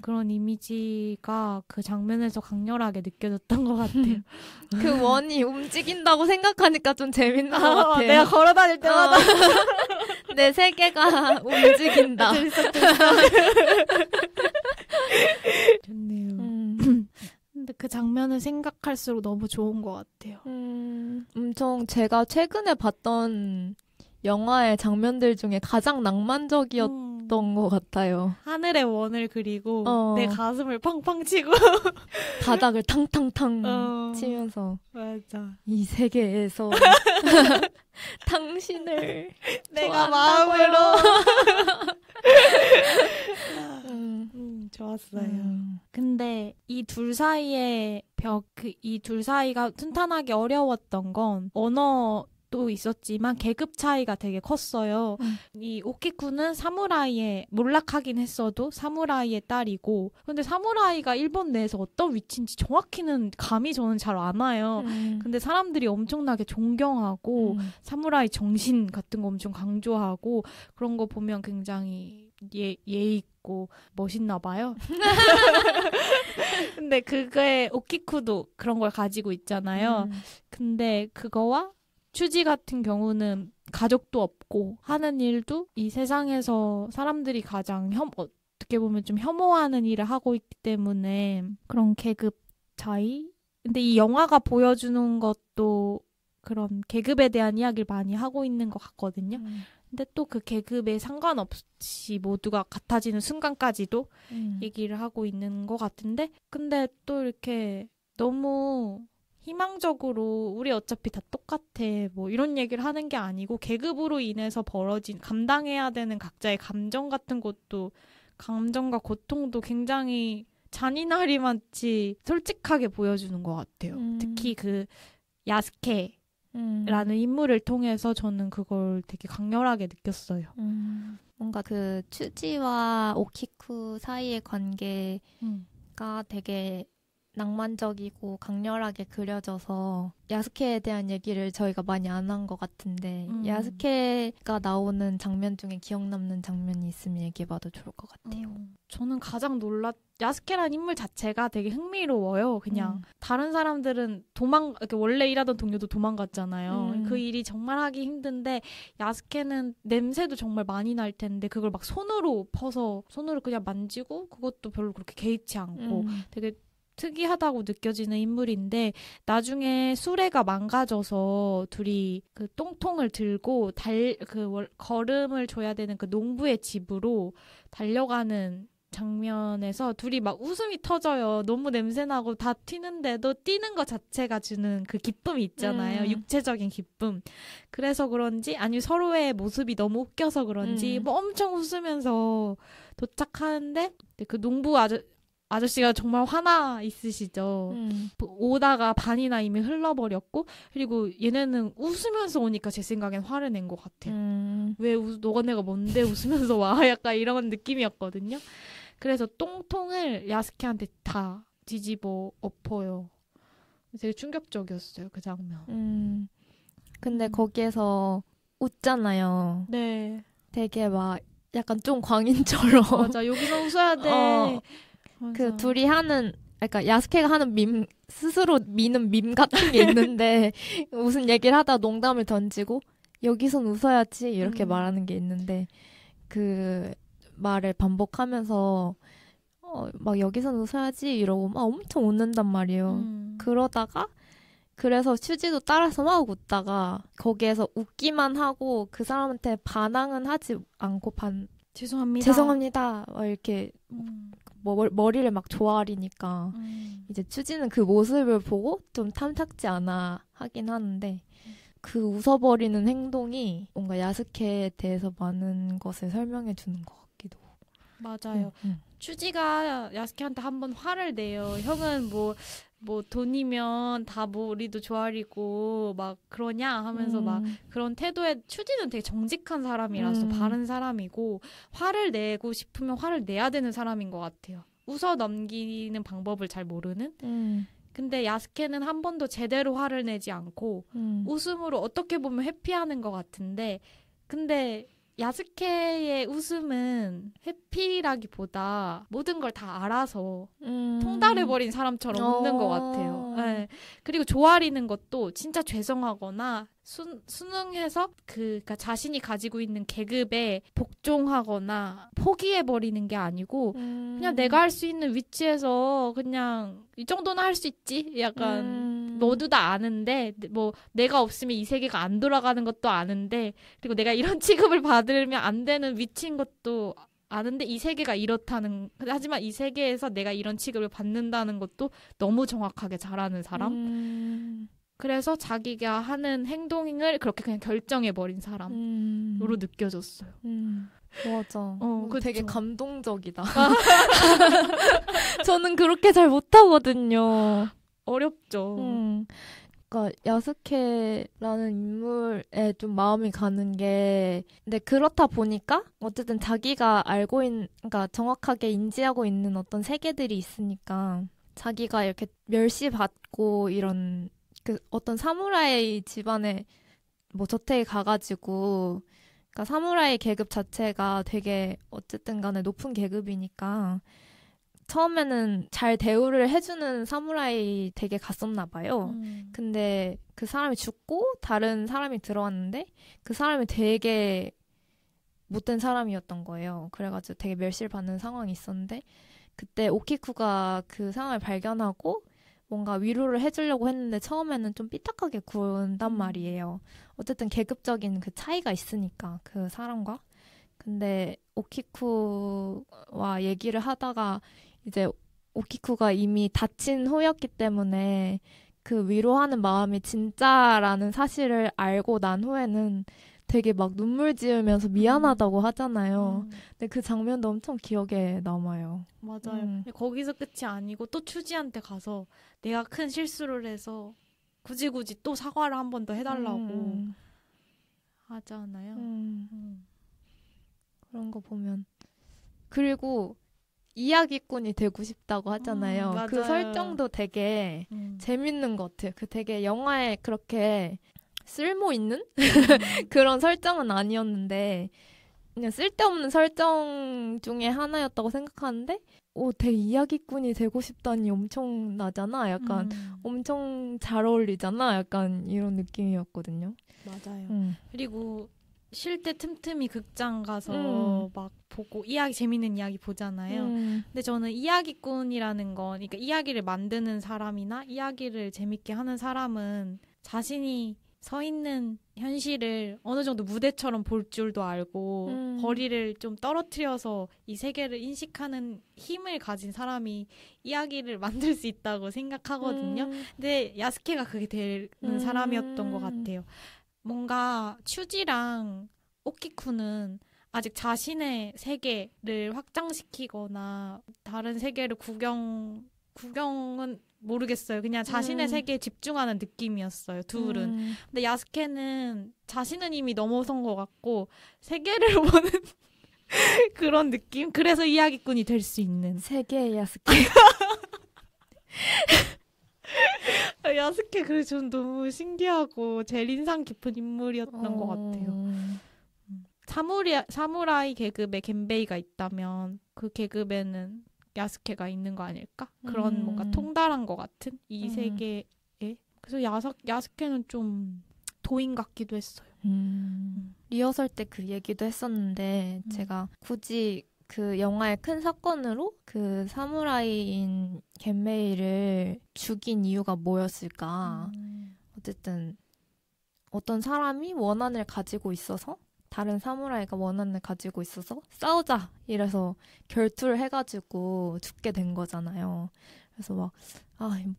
B: 그런 이미지가 그 장면에서 강렬하게 느껴졌던 것 같아요.
C: 그 원이 움직인다고 생각하니까 좀 재밌는 것 같아요.
B: 내가 걸어다닐 때마다
C: 내 세계가 움직인다.
B: 좋네요. 근데 그 장면을 생각할수록 너무 좋은 것 같아요.
C: 엄청 제가 최근에 봤던 영화의 장면들 중에 가장 낭만적이었던 것 같아요.
B: 하늘의 원을 그리고 내 가슴을 팡팡 치고
C: 바닥을 탕탕탕 치면서
B: 맞아.
C: 이 세계에서 당신을
B: 내가
C: 좋아한다고요.
B: 마음으로 좋았어요. 근데 이 둘 사이의 이 둘 사이가 튼튼하기 어려웠던 건 언어도 있었지만 계급 차이가 되게 컸어요. 이 오키쿠는 사무라이에 몰락하긴 했어도 사무라이의 딸이고 근데 사무라이가 일본 내에서 어떤 위치인지 정확히는 감이 저는 잘 안 와요. 근데 사람들이 엄청나게 존경하고 사무라이 정신 같은 거 엄청 강조하고 그런 거 보면 굉장히 예의 있고 멋있나 봐요. 근데 그게 오키쿠도 그런 걸 가지고 있잖아요. 근데 그거와 츄지 같은 경우는 가족도 없고 하는 일도 이 세상에서 사람들이 가장 어떻게 보면 좀 혐오하는 일을 하고 있기 때문에 그런 계급 차이? 근데 이 영화가 보여주는 것도 그런 계급에 대한 이야기를 많이 하고 있는 것 같거든요. 근데 또 그 계급에 상관없이 모두가 같아지는 순간까지도 얘기를 하고 있는 것 같은데 근데 또 이렇게 너무 희망적으로 우리 어차피 다 똑같아 뭐 이런 얘기를 하는 게 아니고 계급으로 인해서 벌어진 감당해야 되는 각자의 감정 같은 것도 감정과 고통도 굉장히 잔인하리만치 솔직하게 보여주는 것 같아요. 특히 그 야스케라는 인물을 통해서 저는 그걸 되게 강렬하게 느꼈어요.
C: 뭔가 그 츄지와 오키쿠 사이의 관계가 되게 낭만적이고 강렬하게 그려져서 야스케에 대한 얘기를 저희가 많이 안 한 것 같은데 야스케가 나오는 장면 중에 기억 남는 장면이 있으면 얘기해봐도 좋을 것 같아요.
B: 저는 가장 야스케라는 인물 자체가 되게 흥미로워요. 그냥 다른 사람들은 이렇게 원래 일하던 동료도 도망갔잖아요. 그 일이 정말 하기 힘든데 야스케는 냄새도 정말 많이 날 텐데 그걸 막 손으로 그냥 만지고 그것도 별로 그렇게 개의치 않고 되게 특이하다고 느껴지는 인물인데 나중에 수레가 망가져서 둘이 그 똥통을 들고 걸음을 줘야 되는 그 농부의 집으로 달려가는 장면에서 둘이 막 웃음이 터져요. 너무 냄새나고 다 튀는데도 뛰는 것 자체가 주는 그 기쁨이 있잖아요. 육체적인 기쁨. 그래서 그런지 아니면 서로의 모습이 너무 웃겨서 그런지 뭐 엄청 웃으면서 도착하는데 그 농부 아저씨가 정말 화나 있으시죠. 오다가 반이나 이미 흘러버렸고 그리고 얘네는 웃으면서 오니까 제 생각엔 화를 낸 것 같아요. 왜 너가 내가 뭔데 웃으면서 와? 약간 이런 느낌이었거든요. 그래서 똥통을 야스케한테 다 뒤집어 엎어요. 되게 충격적이었어요. 그 장면.
C: 근데 거기에서 웃잖아요.
B: 네.
C: 되게 막 약간 좀 광인처럼.
B: 맞아. 여기서 웃어야 돼.
C: 그 둘이 그러니까 야스케가 하는 스스로 미는 밈 같은 게 있는데 무슨 얘기를 하다 농담을 던지고 여기선 웃어야지 이렇게 말하는 게 있는데 그 말을 반복하면서 막 여기선 웃어야지 이러고 막 엄청 웃는단 말이에요. 그러다가 그래서 슈지도 따라서 막 웃다가 거기에서 웃기만 하고 그 사람한테 반항은 하지 않고 죄송합니다 이렇게 머리를 막 조아리니까 이제 츄지는 그 모습을 보고 좀 탐탁지 않아 하긴 하는데 그 웃어버리는 행동이 뭔가 야스케에 대해서 많은 것을 설명해 주는 것 같기도.
B: 맞아요. 츄지가 야스케한테 한번 화를 내요. 형은 뭐 돈이면 다 우리도 조아리고 막 그러냐 하면서 막 그런 태도에 츄지는 되게 정직한 사람이라서 바른 사람이고 화를 내고 싶으면 화를 내야 되는 사람인 것 같아요. 웃어 넘기는 방법을 잘 모르는. 근데 야스케는 한 번도 제대로 화를 내지 않고 웃음으로 어떻게 보면 회피하는 것 같은데 근데 야스케의 웃음은 회피라기보다 모든 걸 다 알아서 통달해버린 사람처럼 웃는 것 같아요. 네. 그리고 조아리는 것도 진짜 죄송하거나 순응해서 그러니까 자신이 가지고 있는 계급에 복종하거나 포기해버리는 게 아니고 그냥 내가 할 수 있는 위치에서 그냥 이 정도는 할 수 있지? 약간 모두 다 아는데 뭐 내가 없으면 이 세계가 안 돌아가는 것도 아는데 그리고 내가 이런 취급을 받으면 안 되는 위치인 것도 아는데 이 세계가 이렇다는 하지만 이 세계에서 내가 이런 취급을 받는다는 것도 너무 정확하게 잘 아는 사람. 그래서 자기가 하는 행동을 그렇게 그냥 결정해버린 사람으로 느껴졌어요.
C: 맞아.
B: 그쵸.
C: 되게 감동적이다. 저는 그렇게 잘 못하거든요.
B: 어렵죠.
C: 그러니까 야스케라는 인물에 좀 마음이 가는 게 근데 그렇다 보니까 어쨌든 자기가 그러니까 정확하게 인지하고 있는 어떤 세계들이 있으니까 자기가 이렇게 멸시받고 이런 그 어떤 사무라이 집안에 뭐 저택에 가가지고 그러니까 사무라이 계급 자체가 되게 어쨌든 간에 높은 계급이니까 처음에는 잘 대우를 해주는 사무라이 댁에 갔었나 봐요. 근데 그 사람이 죽고 다른 사람이 들어왔는데 그 사람이 되게 못된 사람이었던 거예요. 그래가지고 되게 멸시를 받는 상황이 있었는데 그때 오키쿠가 그 상황을 발견하고 뭔가 위로를 해주려고 했는데 처음에는 좀 삐딱하게 군단 말이에요. 어쨌든 계급적인 그 차이가 있으니까 그 사람과. 근데 오키쿠와 얘기를 하다가 이제 오키쿠가 이미 다친 후였기 때문에 그 위로하는 마음이 진짜라는 사실을 알고 난 후에는 되게 막 눈물 지으면서 미안하다고 하잖아요. 근데 그 장면도 엄청 기억에 남아요.
B: 맞아요. 근데 거기서 끝이 아니고 또 추지한테 가서 내가 큰 실수를 해서 굳이 또 사과를 한 번 더 해달라고 하잖아요.
C: 그런 거 보면. 그리고 이야기꾼이 되고 싶다고 하잖아요. 그
B: 맞아요.
C: 설정도 되게 재밌는 것 같아요. 그 되게 영화에 그렇게 쓸모 있는 그런 설정은 아니었는데 그냥 쓸데없는 설정 중에 하나였다고 생각하는데 되게 이야기꾼이 되고 싶다니 엄청나잖아. 약간 엄청 잘 어울리잖아. 약간 이런 느낌이었거든요.
B: 맞아요. 그리고 쉴 때 틈틈이 극장 가서 막 보고 재밌는 이야기 보잖아요. 근데 저는 이야기꾼이라는 건 그러니까 이야기를 만드는 사람이나 이야기를 재밌게 하는 사람은 자신이 서 있는 현실을 어느 정도 무대처럼 볼 줄도 알고 거리를 좀 떨어뜨려서 이 세계를 인식하는 힘을 가진 사람이 이야기를 만들 수 있다고 생각하거든요. 근데 야스케가 그게 되는 사람이었던 것 같아요. 뭔가 추지랑 오키쿠는 아직 자신의 세계를 확장시키거나 다른 세계를 구경은 모르겠어요. 그냥 자신의 세계에 집중하는 느낌이었어요. 둘은. 근데 야스케는 자신은 이미 넘어선 것 같고 세계를 보는 그런 느낌? 그래서 이야기꾼이 될 수 있는.
C: 세계의 야스케.
B: 야스케 그래서 전 너무 신기하고 제일 인상 깊은 인물이었던 것 같아요. 사무라이 계급에 겐베이가 있다면 그 계급에는 야스케가 있는 거 아닐까? 그런 뭔가 통달한 것 같은 이 세계에. 그래서 야스케는 좀 도인 같기도 했어요.
C: 리허설 때 그 얘기도 했었는데 제가 굳이 그 영화의 큰 사건으로 그 사무라이인 겐메이를 죽인 이유가 뭐였을까? 어쨌든 어떤 사람이 원한을 가지고 있어서 다른 사무라이가 원한을 가지고 있어서 싸우자 이래서 결투를 해가지고 죽게 된 거잖아요. 그래서 막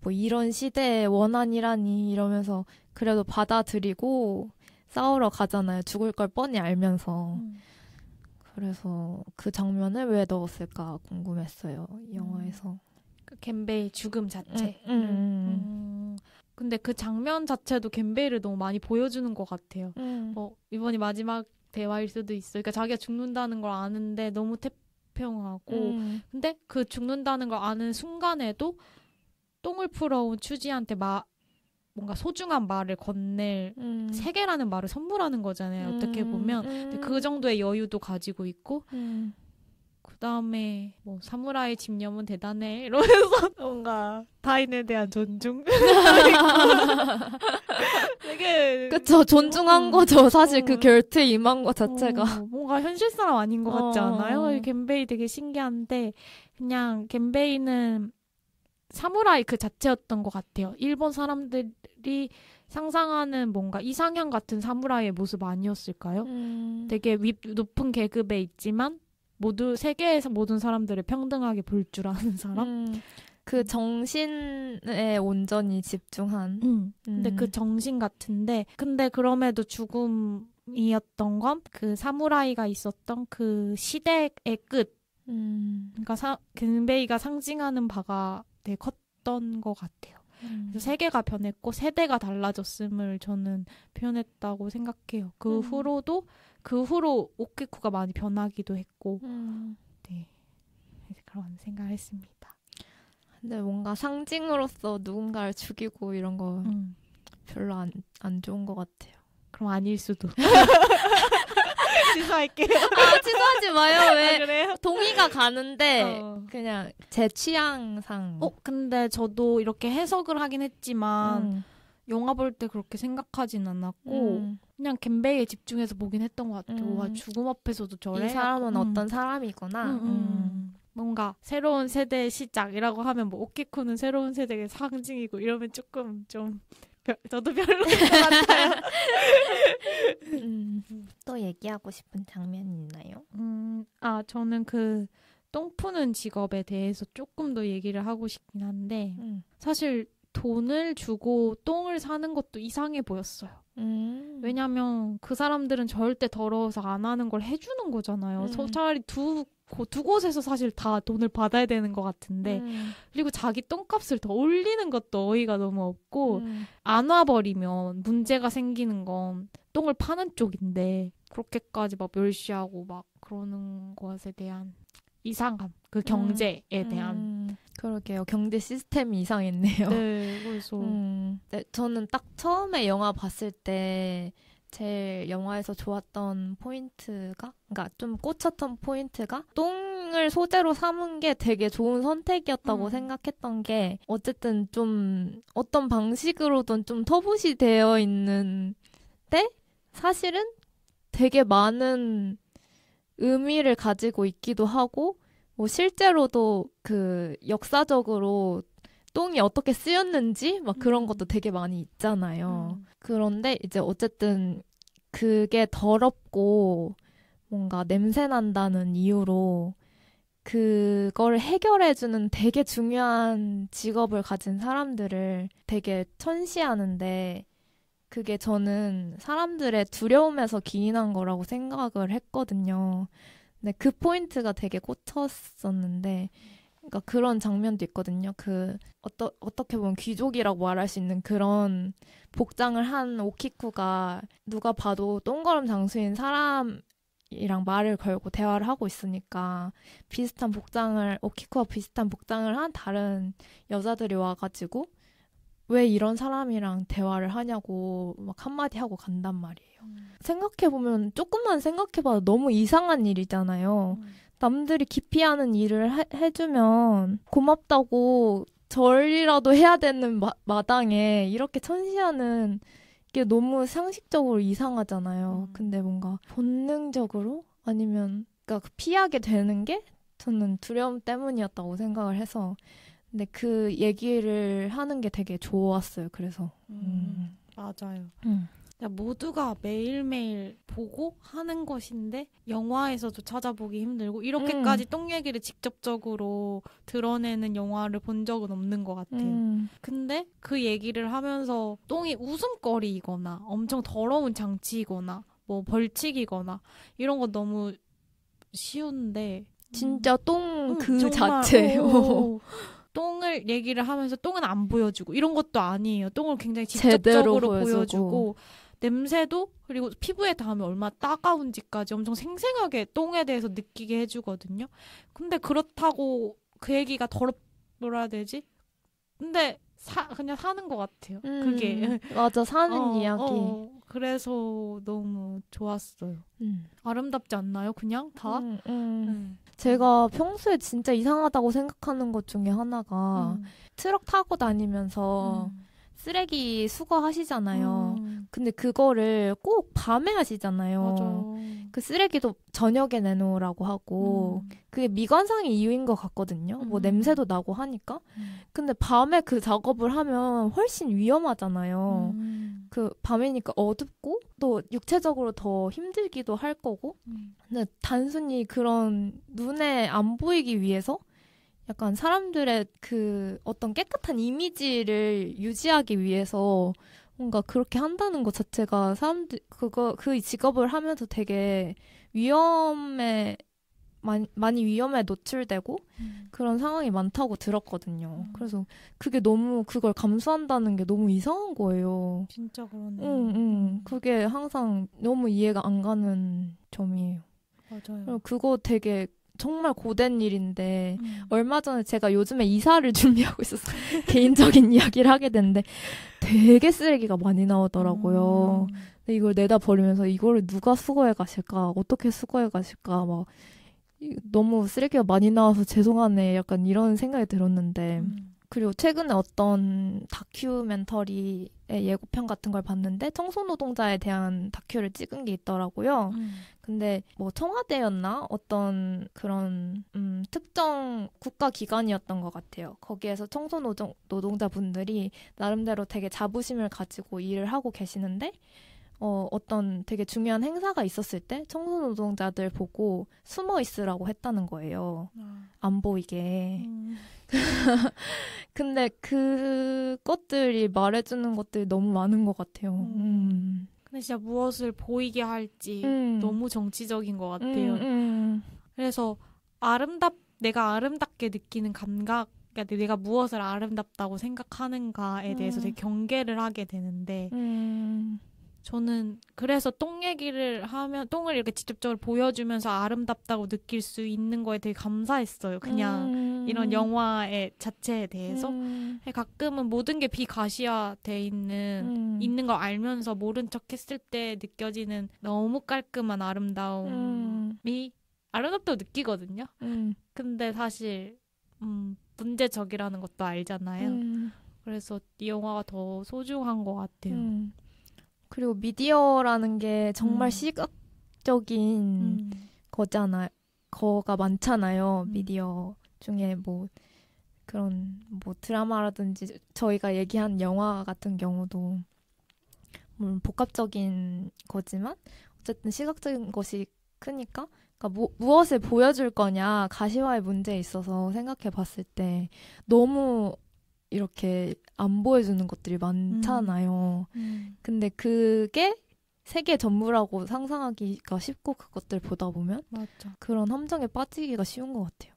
C: 뭐 이런 시대의 원한이라니 이러면서 그래도 받아들이고 싸우러 가잖아요. 죽을 걸 뻔히 알면서. 그래서 그 장면을 왜 넣었을까 궁금했어요. 이 영화에서.
B: 그 겐베이 죽음 자체. 근데 그 장면 자체도 겐베이를 너무 많이 보여주는 것 같아요. 이번이 마지막 대화일 수도 있어. 그러니까 자기가 죽는다는 걸 아는데 너무 태평하고. 근데 그 죽는다는 걸 아는 순간에도 똥을 풀어온 추지한테 뭔가 소중한 말을 건넬 세계라는 말을 선물하는 거잖아요. 어떻게 보면. 근데 그 정도의 여유도 가지고 있고 그 다음에 뭐 사무라이 집념은 대단해 이러면서 뭔가 타인에 대한 존중 되게
C: 그쵸. 존중한 거죠. 사실 그 결투에 임한 것 자체가
B: 뭔가 현실 사람 아닌 것 같지 않아요? 겐베이 되게 신기한데 그냥 겐베이는 사무라이 그 자체였던 것 같아요. 일본 사람들이 상상하는 뭔가 이상형 같은 사무라이의 모습 아니었을까요? 되게 높은 계급에 있지만 세계에서 모든 사람들을 평등하게 볼 줄 아는 사람?
C: 그 정신에 온전히 집중한.
B: 근데 그 정신 같은데 근데 그럼에도 죽음이었던 건 그 사무라이가 있었던 그 시대의 끝. 그러니까 겐베이가 상징하는 바가 되게 컸던 것 같아요. 그래서 세계가 변했고 세대가 달라졌음을 저는 표현했다고 생각해요. 그 후로 오키쿠가 많이 변하기도 했고 네 그런 생각을 했습니다.
C: 근데 뭔가 상징으로서 누군가를 죽이고 이런 거 별로 안 좋은 것 같아요.
B: 그럼 아닐 수도. 취소할게요.
C: 취소하지 마요. 왜?
B: 그래요?
C: 동의가 가는데 그냥 제 취향상.
B: 근데 저도 이렇게 해석을 하긴 했지만 영화 볼 때 그렇게 생각하진 않았고 그냥 겐베이에 집중해서 보긴 했던 것 같아요. 와, 죽음 앞에서도 저래?
C: 이 사람은 어떤 사람이구나.
B: 뭔가 새로운 세대의 시작이라고 하면 뭐 오키쿠는 새로운 세대의 상징이고 이러면 조금 좀 저도 별로인 것 같아요.
C: 또 얘기하고 싶은 장면이 있나요?
B: 저는 그 똥 푸는 직업에 대해서 조금 더 얘기를 하고 싶긴 한데 사실 돈을 주고 똥을 사는 것도 이상해 보였어요. 왜냐면 그 사람들은 절대 더러워서 안 하는 걸 해주는 거잖아요. 차라리 두 곳에서 사실 다 돈을 받아야 되는 것 같은데 그리고 자기 똥값을 더 올리는 것도 어이가 너무 없고 안 와버리면 문제가 생기는 건 똥을 파는 쪽인데 그렇게까지 막 멸시하고 막 그러는 것에 대한 이상함, 그 경제에 대한.
C: 그러게요. 경제 시스템이 이상했네요.
B: 네, 그래서
C: 네, 저는 딱 처음에 영화 봤을 때 제일 영화에서 좋았던 포인트가, 그러니까 좀 꽂혔던 포인트가 똥을 소재로 삼은 게 되게 좋은 선택이었다고 생각했던 게 어쨌든 좀 어떤 방식으로든 좀 터부시 되어 있는데 사실은 되게 많은 의미를 가지고 있기도 하고 뭐 실제로도 그 역사적으로 똥이 어떻게 쓰였는지 막 그런 것도 되게 많이 있잖아요. 그런데 이제 어쨌든 그게 더럽고 뭔가 냄새 난다는 이유로 그걸 해결해주는 되게 중요한 직업을 가진 사람들을 되게 천시하는데 그게 저는 사람들의 두려움에서 기인한 거라고 생각을 했거든요. 근데 그 포인트가 되게 꽂혔었는데 그러니까 그런 장면도 있거든요. 어떻게 보면 귀족이라고 말할 수 있는 그런 복장을 한 오키쿠가 누가 봐도 똥거름 장수인 사람이랑 말을 걸고 대화를 하고 있으니까 오키쿠와 비슷한 복장을 한 다른 여자들이 와가지고 왜 이런 사람이랑 대화를 하냐고 막 한마디 하고 간단 말이에요. 생각해보면 조금만 생각해봐도 너무 이상한 일이잖아요. 남들이 기피하는 일을 해주면 고맙다고 절이라도 해야 되는 마당에 이렇게 천시하는 게 너무 상식적으로 이상하잖아요. 근데 뭔가 본능적으로 아니면 그러니까 피하게 되는 게 저는 두려움 때문이었다고 생각을 해서 근데 그 얘기를 하는 게 되게 좋았어요. 그래서
B: 맞아요. 모두가 매일매일 보고 하는 것인데 영화에서도 찾아보기 힘들고 이렇게까지 똥 얘기를 직접적으로 드러내는 영화를 본 적은 없는 것 같아요. 근데 그 얘기를 하면서 똥이 웃음거리이거나 엄청 더러운 장치이거나 뭐 벌칙이거나 이런 거 너무 쉬운데
C: 진짜 똥 그 자체예요.
B: 똥을 얘기를 하면서 똥은 안 보여주고 이런 것도 아니에요. 똥을 굉장히 직접적으로 보여주고 냄새도 그리고 피부에 닿으면 얼마나 따가운지까지 엄청 생생하게 똥에 대해서 느끼게 해주거든요. 근데 그렇다고 그 얘기가 뭐라 해야 되지? 근데 그냥 사는 것 같아요. 그게
C: 맞아 사는 이야기.
B: 그래서 너무 좋았어요. 아름답지 않나요? 그냥 다?
C: 제가 평소에 진짜 이상하다고 생각하는 것 중에 하나가 트럭 타고 다니면서 쓰레기 수거하시잖아요. 근데 그거를 꼭 밤에 하시잖아요.
B: 맞아.
C: 그 쓰레기도 저녁에 내놓으라고 하고 그게 미관상의 이유인 것 같거든요. 뭐 냄새도 나고 하니까. 근데 밤에 그 작업을 하면 훨씬 위험하잖아요. 그 밤이니까 어둡고 또 육체적으로 더 힘들기도 할 거고. 근데 단순히 그런 눈에 안 보이기 위해서 약간 사람들의 그 어떤 깨끗한 이미지를 유지하기 위해서 뭔가 그렇게 한다는 것 자체가 사람들 그 직업을 하면서 되게 많이 위험에 노출되고 그런 상황이 많다고 들었거든요. 그래서 그게 너무 그걸 감수한다는 게 너무 이상한 거예요.
B: 진짜 그러네요.
C: 그게 항상 너무 이해가 안 가는 점이에요.
B: 맞아요.
C: 그리고 그거 되게 정말 고된 일인데 얼마 전에 제가 요즘에 이사를 준비하고 있었어요. 개인적인 이야기를 하게 됐는데 되게 쓰레기가 많이 나오더라고요. 근데 이걸 내다 버리면서 이거를 누가 수거해 가실까? 어떻게 수거해 가실까? 막 너무 쓰레기가 많이 나와서 죄송하네. 약간 이런 생각이 들었는데 그리고 최근에 어떤 다큐멘터리의 예고편 같은 걸 봤는데 청소노동자에 대한 다큐를 찍은 게 있더라고요. 근데 뭐 청와대였나? 어떤 그런 특정 국가기관이었던 것 같아요. 거기에서 청소노동자분들이 나름대로 되게 자부심을 가지고 일을 하고 계시는데 어떤 되게 중요한 행사가 있었을 때 청소노동자들 보고 숨어 있으라고 했다는 거예요. 안 보이게. 근데 그것들이 말해주는 것들이 너무 많은 것 같아요.
B: 근데 진짜 무엇을 보이게 할지 너무 정치적인 것 같아요. 그래서 내가 아름답게 느끼는 감각, 그러니까 내가 무엇을 아름답다고 생각하는가에 대해서 되게 경계를 하게 되는데 저는 그래서 똥 얘기를 하면 똥을 이렇게 직접적으로 보여주면서 아름답다고 느낄 수 있는 거에 되게 감사했어요. 그냥 이런 영화의 자체에 대해서. 가끔은 모든 게 비가시화돼 있는 걸 알면서 모른 척 했을 때 느껴지는 너무 깔끔한 아름다움이 아름답다고 느끼거든요. 근데 사실 문제적이라는 것도 알잖아요. 그래서 이 영화가 더 소중한 것 같아요.
C: 그리고 미디어라는 게 정말 시각적인 거가 많잖아요. 미디어 중에 뭐 그런 뭐 드라마라든지 저희가 얘기한 영화 같은 경우도 물론 복합적인 거지만 어쨌든 시각적인 것이 크니까 그러니까 무엇을 보여줄 거냐 가시화의 문제에 있어서 생각해 봤을 때 너무 이렇게 안 보여주는 것들이 많잖아요. 근데 그게 세계 전부라고 상상하기가 쉽고 그것들 보다 보면
B: 맞아.
C: 그런 함정에 빠지기가 쉬운 것 같아요.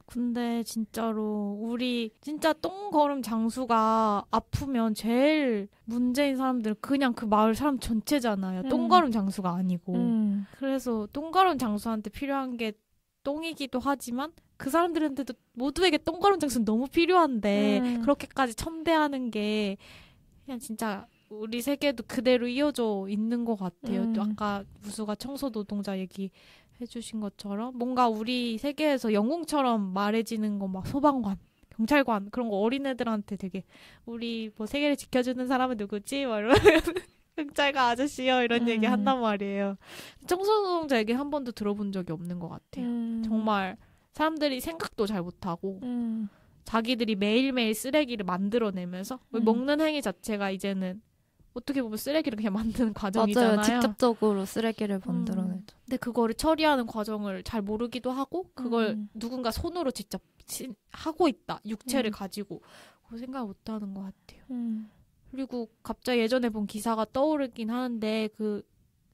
B: 근데 진짜로 우리 진짜 똥걸음 장수가 아프면 제일 문제인 사람들은 그냥 그 마을 사람 전체잖아요. 똥걸음 장수가 아니고. 그래서 똥걸음 장수한테 필요한 게 똥이기도 하지만 그 사람들한테도 모두에게 똥걸음 장수는 너무 필요한데 그렇게까지 첨대하는 게 그냥 진짜 우리 세계도 그대로 이어져 있는 것 같아요. 또 아까 무수가 청소 노동자 얘기 해주신 것처럼 뭔가 우리 세계에서 영웅처럼 말해지는 거 막 소방관, 경찰관 그런 거 어린애들한테 되게 우리 뭐 세계를 지켜주는 사람은 누구지? 막 이러면 경찰관 아저씨요 이런 얘기 한단 말이에요. 청소노동자 얘기 한 번도 들어본 적이 없는 것 같아요. 정말 사람들이 생각도 잘 못하고 자기들이 매일매일 쓰레기를 만들어내면서 먹는 행위 자체가 이제는 어떻게 보면 쓰레기를 그냥 만드는 과정이잖아요.
C: 맞아요. 직접적으로 쓰레기를 만들어내죠.
B: 근데 그거를 처리하는 과정을 잘 모르기도 하고 그걸 누군가 손으로 직접 하고 있다. 육체를 가지고 그거 생각 못하는 것 같아요. 그리고 갑자기 예전에 본 기사가 떠오르긴 하는데 그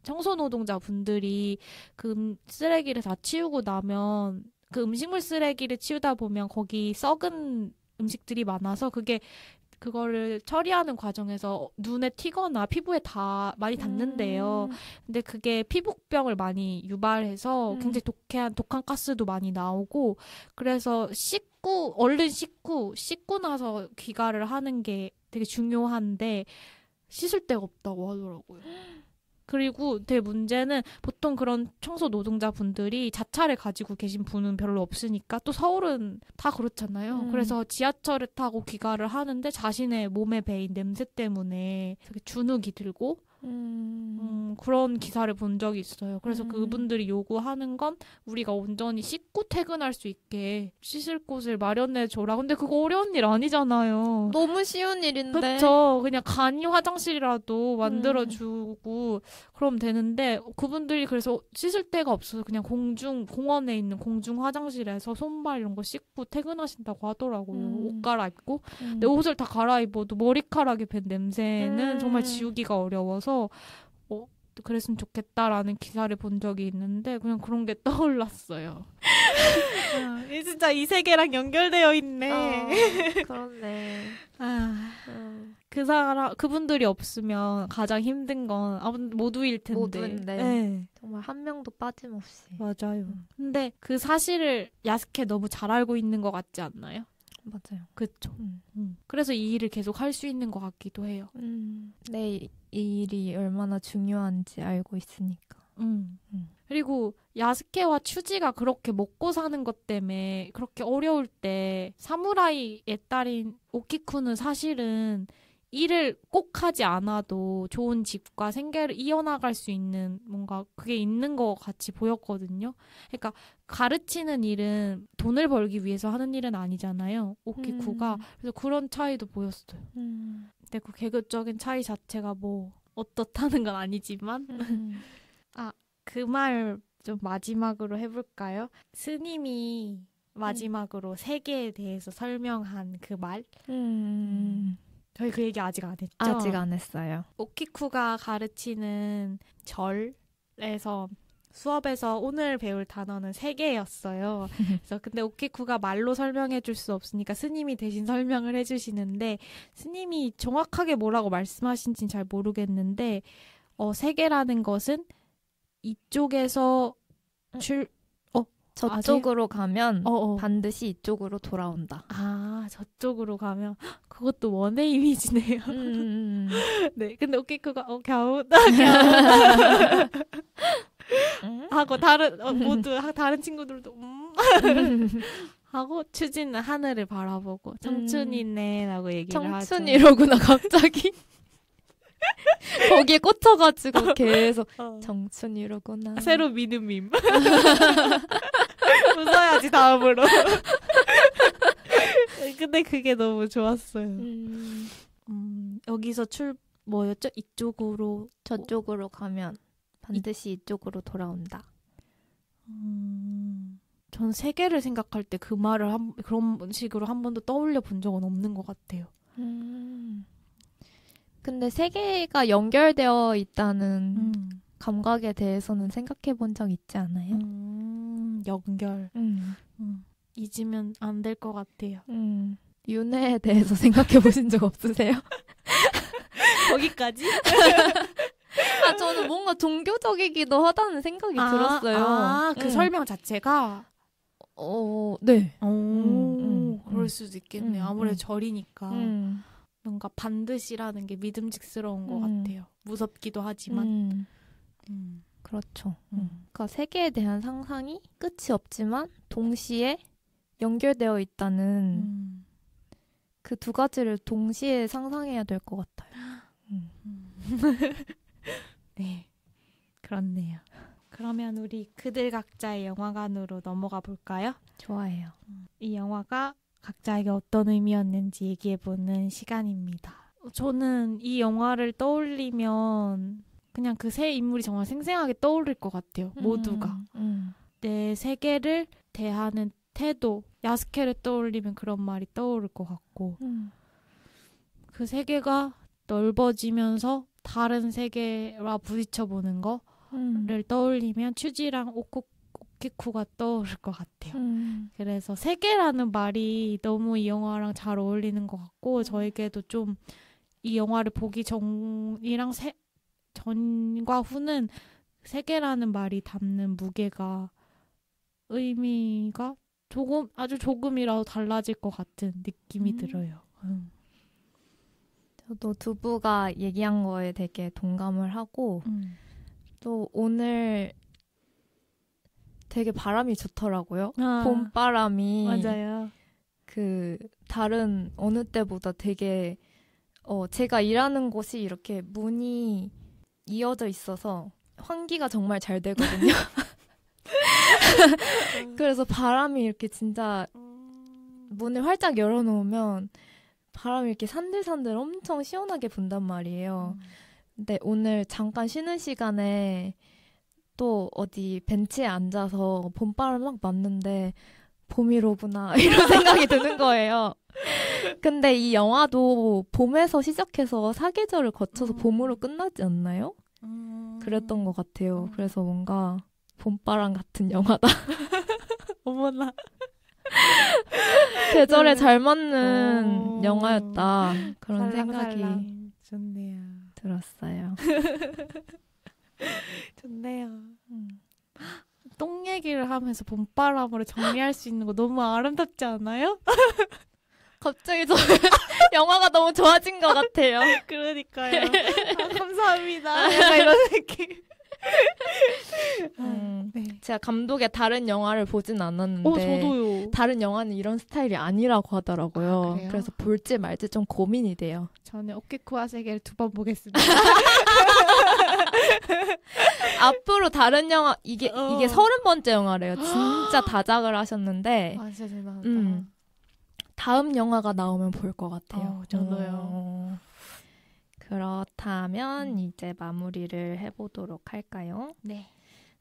B: 청소노동자 분들이 그 쓰레기를 다 치우고 나면 그 음식물 쓰레기를 치우다 보면 거기 썩은 음식들이 많아서 그거를 처리하는 과정에서 눈에 튀거나 피부에 다 많이 닿는데요. 근데 그게 피부병을 많이 유발해서 굉장히 독한 가스도 많이 나오고 그래서 얼른 씻고 나서 귀가를 하는 게 되게 중요한데 씻을 데가 없다고 하더라고요. 그리고 되게 문제는 보통 그런 청소 노동자분들이 자차를 가지고 계신 분은 별로 없으니까 또 서울은 다 그렇잖아요. 그래서 지하철을 타고 귀가를 하는데 자신의 몸에 배인 냄새 때문에 되게 주눅이 들고 그런 기사를 본 적이 있어요. 그래서 그분들이 요구하는 건 우리가 온전히 씻고 퇴근할 수 있게 씻을 곳을 마련해줘라. 근데 그거 어려운 일 아니잖아요.
C: 너무 쉬운 일인데.
B: 그렇죠. 그냥 간이 화장실이라도 만들어주고 그러면 되는데 그분들이 그래서 씻을 데가 없어서 그냥 공원에 있는 공중 화장실에서 손발 이런 거 씻고 퇴근하신다고 하더라고요. 옷 갈아입고. 근데 옷을 다 갈아입어도 머리카락에 밴 냄새는 정말 지우기가 어려워서 그랬으면 좋겠다라는 기사를 본 적이 있는데 그냥 그런 게 떠올랐어요. 진짜 이 세계랑 연결되어 있네.
C: 그렇네.
B: 그분들이 없으면 가장 힘든 건 모두일 텐데.
C: 모두인데.
B: 네.
C: 정말 한 명도 빠짐없이.
B: 맞아요. 근데 그 사실을 야스케 너무 잘 알고 있는 것 같지 않나요?
C: 맞아요.
B: 그렇죠. 그래서 이 일을 계속 할 수 있는 것 같기도 해요.
C: 이 일이 얼마나 중요한지 알고 있으니까.
B: 그리고 야스케와 추지가 그렇게 먹고 사는 것 때문에 그렇게 어려울 때 사무라이의 딸인 오키쿠는 사실은 일을 꼭 하지 않아도 좋은 집과 생계를 이어나갈 수 있는 뭔가 그게 있는 것 같이 보였거든요. 그러니까 가르치는 일은 돈을 벌기 위해서 하는 일은 아니잖아요. 오키쿠가. 그래서 그런 차이도 보였어요. 근데 그 계급적인 차이 자체가 뭐 어떻다는 건 아니지만
C: 음.
B: 그 말 좀 마지막으로 해볼까요? 스님이 마지막으로 세계에 대해서 설명한 그 말? 저희 그 얘기 아직 안 했죠?
C: 아직 안 했어요.
B: 오키쿠가 가르치는 절에서 수업에서 오늘 배울 단어는 세계였어요. 그래서 근데 오키쿠가 말로 설명해 줄 수 없으니까 스님이 대신 설명을 해주시는데 스님이 정확하게 뭐라고 말씀하신지는 잘 모르겠는데 세계라는 것은 이쪽에서
C: 저쪽으로 가면
B: 어.
C: 반드시 이쪽으로 돌아온다.
B: 아, 저쪽으로 가면 그것도 원의 이미지네요. 네, 근데 오키쿠가 갸우다 하고 모두 다른 친구들도 하고 추진은 하늘을 바라보고 청춘이네라고 얘기를 하죠.
C: 청춘이로구나 갑자기. 거기에 꽂혀가지고 계속 청춘이로구나.
B: 새로 미는 밈. 웃어야지 다음으로. 근데 그게 너무 좋았어요. 여기서 뭐였죠? 이쪽으로
C: 저쪽으로 가면 반드시 이쪽으로 돌아온다.
B: 전 세계를 생각할 때 그 말을 그런 식으로 한 번도 떠올려 본 적은 없는 것 같아요.
C: 근데 세계가 연결되어 있다는 감각에 대해서는 생각해 본 적 있지 않아요?
B: 연결. 잊으면 안 될 것 같아요.
C: 윤회에 대해서 생각해 보신 적 없으세요?
B: 거기까지?
C: 저는 뭔가 종교적이기도 하다는 생각이 들었어요.
B: 그 설명 자체가?
C: 네.
B: 그럴 수도 있겠네요. 아무래도 절이니까. 뭔가 반드시라는 게 믿음직스러운 것 같아요. 무섭기도 하지만.
C: 그렇죠. 그러니까 세계에 대한 상상이 끝이 없지만 동시에 연결되어 있다는 그 두 가지를 동시에 상상해야 될 것 같아요.
B: 네, 그렇네요. 그러면 우리 그들 각자의 영화관으로 넘어가 볼까요?
C: 좋아해요.
B: 이 영화가 각자에게 어떤 의미였는지 얘기해보는 시간입니다. 저는 이 영화를 떠올리면 그냥 그 세 인물이 정말 생생하게 떠오를 것 같아요. 모두가. 내 세계를 대하는 태도, 야스케를 떠올리면 그런 말이 떠오를 것 같고 그 세계가 넓어지면서 다른 세계와 부딪혀보는 거를 떠올리면 추지랑 오키쿠가 떠오를 것 같아요. 그래서 세계라는 말이 너무 이 영화랑 잘 어울리는 것 같고 저에게도 좀 이 영화를 보기 전과 후는 세계라는 말이 담는 무게가 의미가 아주 조금이라도 달라질 것 같은 느낌이 들어요.
C: 저도 두부가 얘기한 거에 되게 동감을 하고 또 오늘 되게 바람이 좋더라고요. 봄바람이
B: 맞아요.
C: 그 다른 어느 때보다 되게 제가 일하는 곳이 이렇게 문이 이어져 있어서 환기가 정말 잘 되거든요. 그래서 바람이 이렇게 진짜 문을 활짝 열어놓으면 바람이 이렇게 산들산들 엄청 시원하게 분단 말이에요. 근데 오늘 잠깐 쉬는 시간에 또 어디 벤치에 앉아서 봄바람 막 맞는데 봄이로구나 이런 생각이 드는 거예요. 근데 이 영화도 봄에서 시작해서 사계절을 거쳐서 봄으로 끝나지 않나요? 그랬던 것 같아요. 그래서 뭔가 봄바람 같은 영화다.
B: 어머나.
C: 계절에 잘 맞는 영화였다. 그런 생각이
B: 좋네요.
C: 들었어요.
B: 좋네요. 똥 얘기를 하면서 봄바람으로 정리할 수 있는 거 너무 아름답지 않아요?
C: 갑자기 저 영화가 너무 좋아진 것 같아요.
B: 그러니까요. 감사합니다. 약간 이런 느낌.
C: 네. 제가 감독의 다른 영화를 보진 않았는데
B: 저도요.
C: 다른 영화는 이런 스타일이 아니라고 하더라고요.
B: 그래요?
C: 그래서 볼지 말지 좀 고민이 돼요.
B: 저는 오키쿠와 세계를 2번 보겠습니다.
C: 앞으로 다른 영화 이게 30번째 영화래요. 진짜 다작을 하셨는데
B: 진짜 대단하다.
C: 다음 영화가 나오면 볼 것 같아요.
B: 저도요.
C: 그렇다면 이제 마무리를 해보도록 할까요?
B: 네.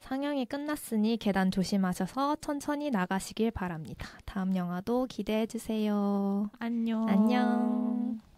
C: 상영이 끝났으니 계단 조심하셔서 천천히 나가시길 바랍니다. 다음 영화도 기대해주세요.
B: 안녕.
C: 안녕.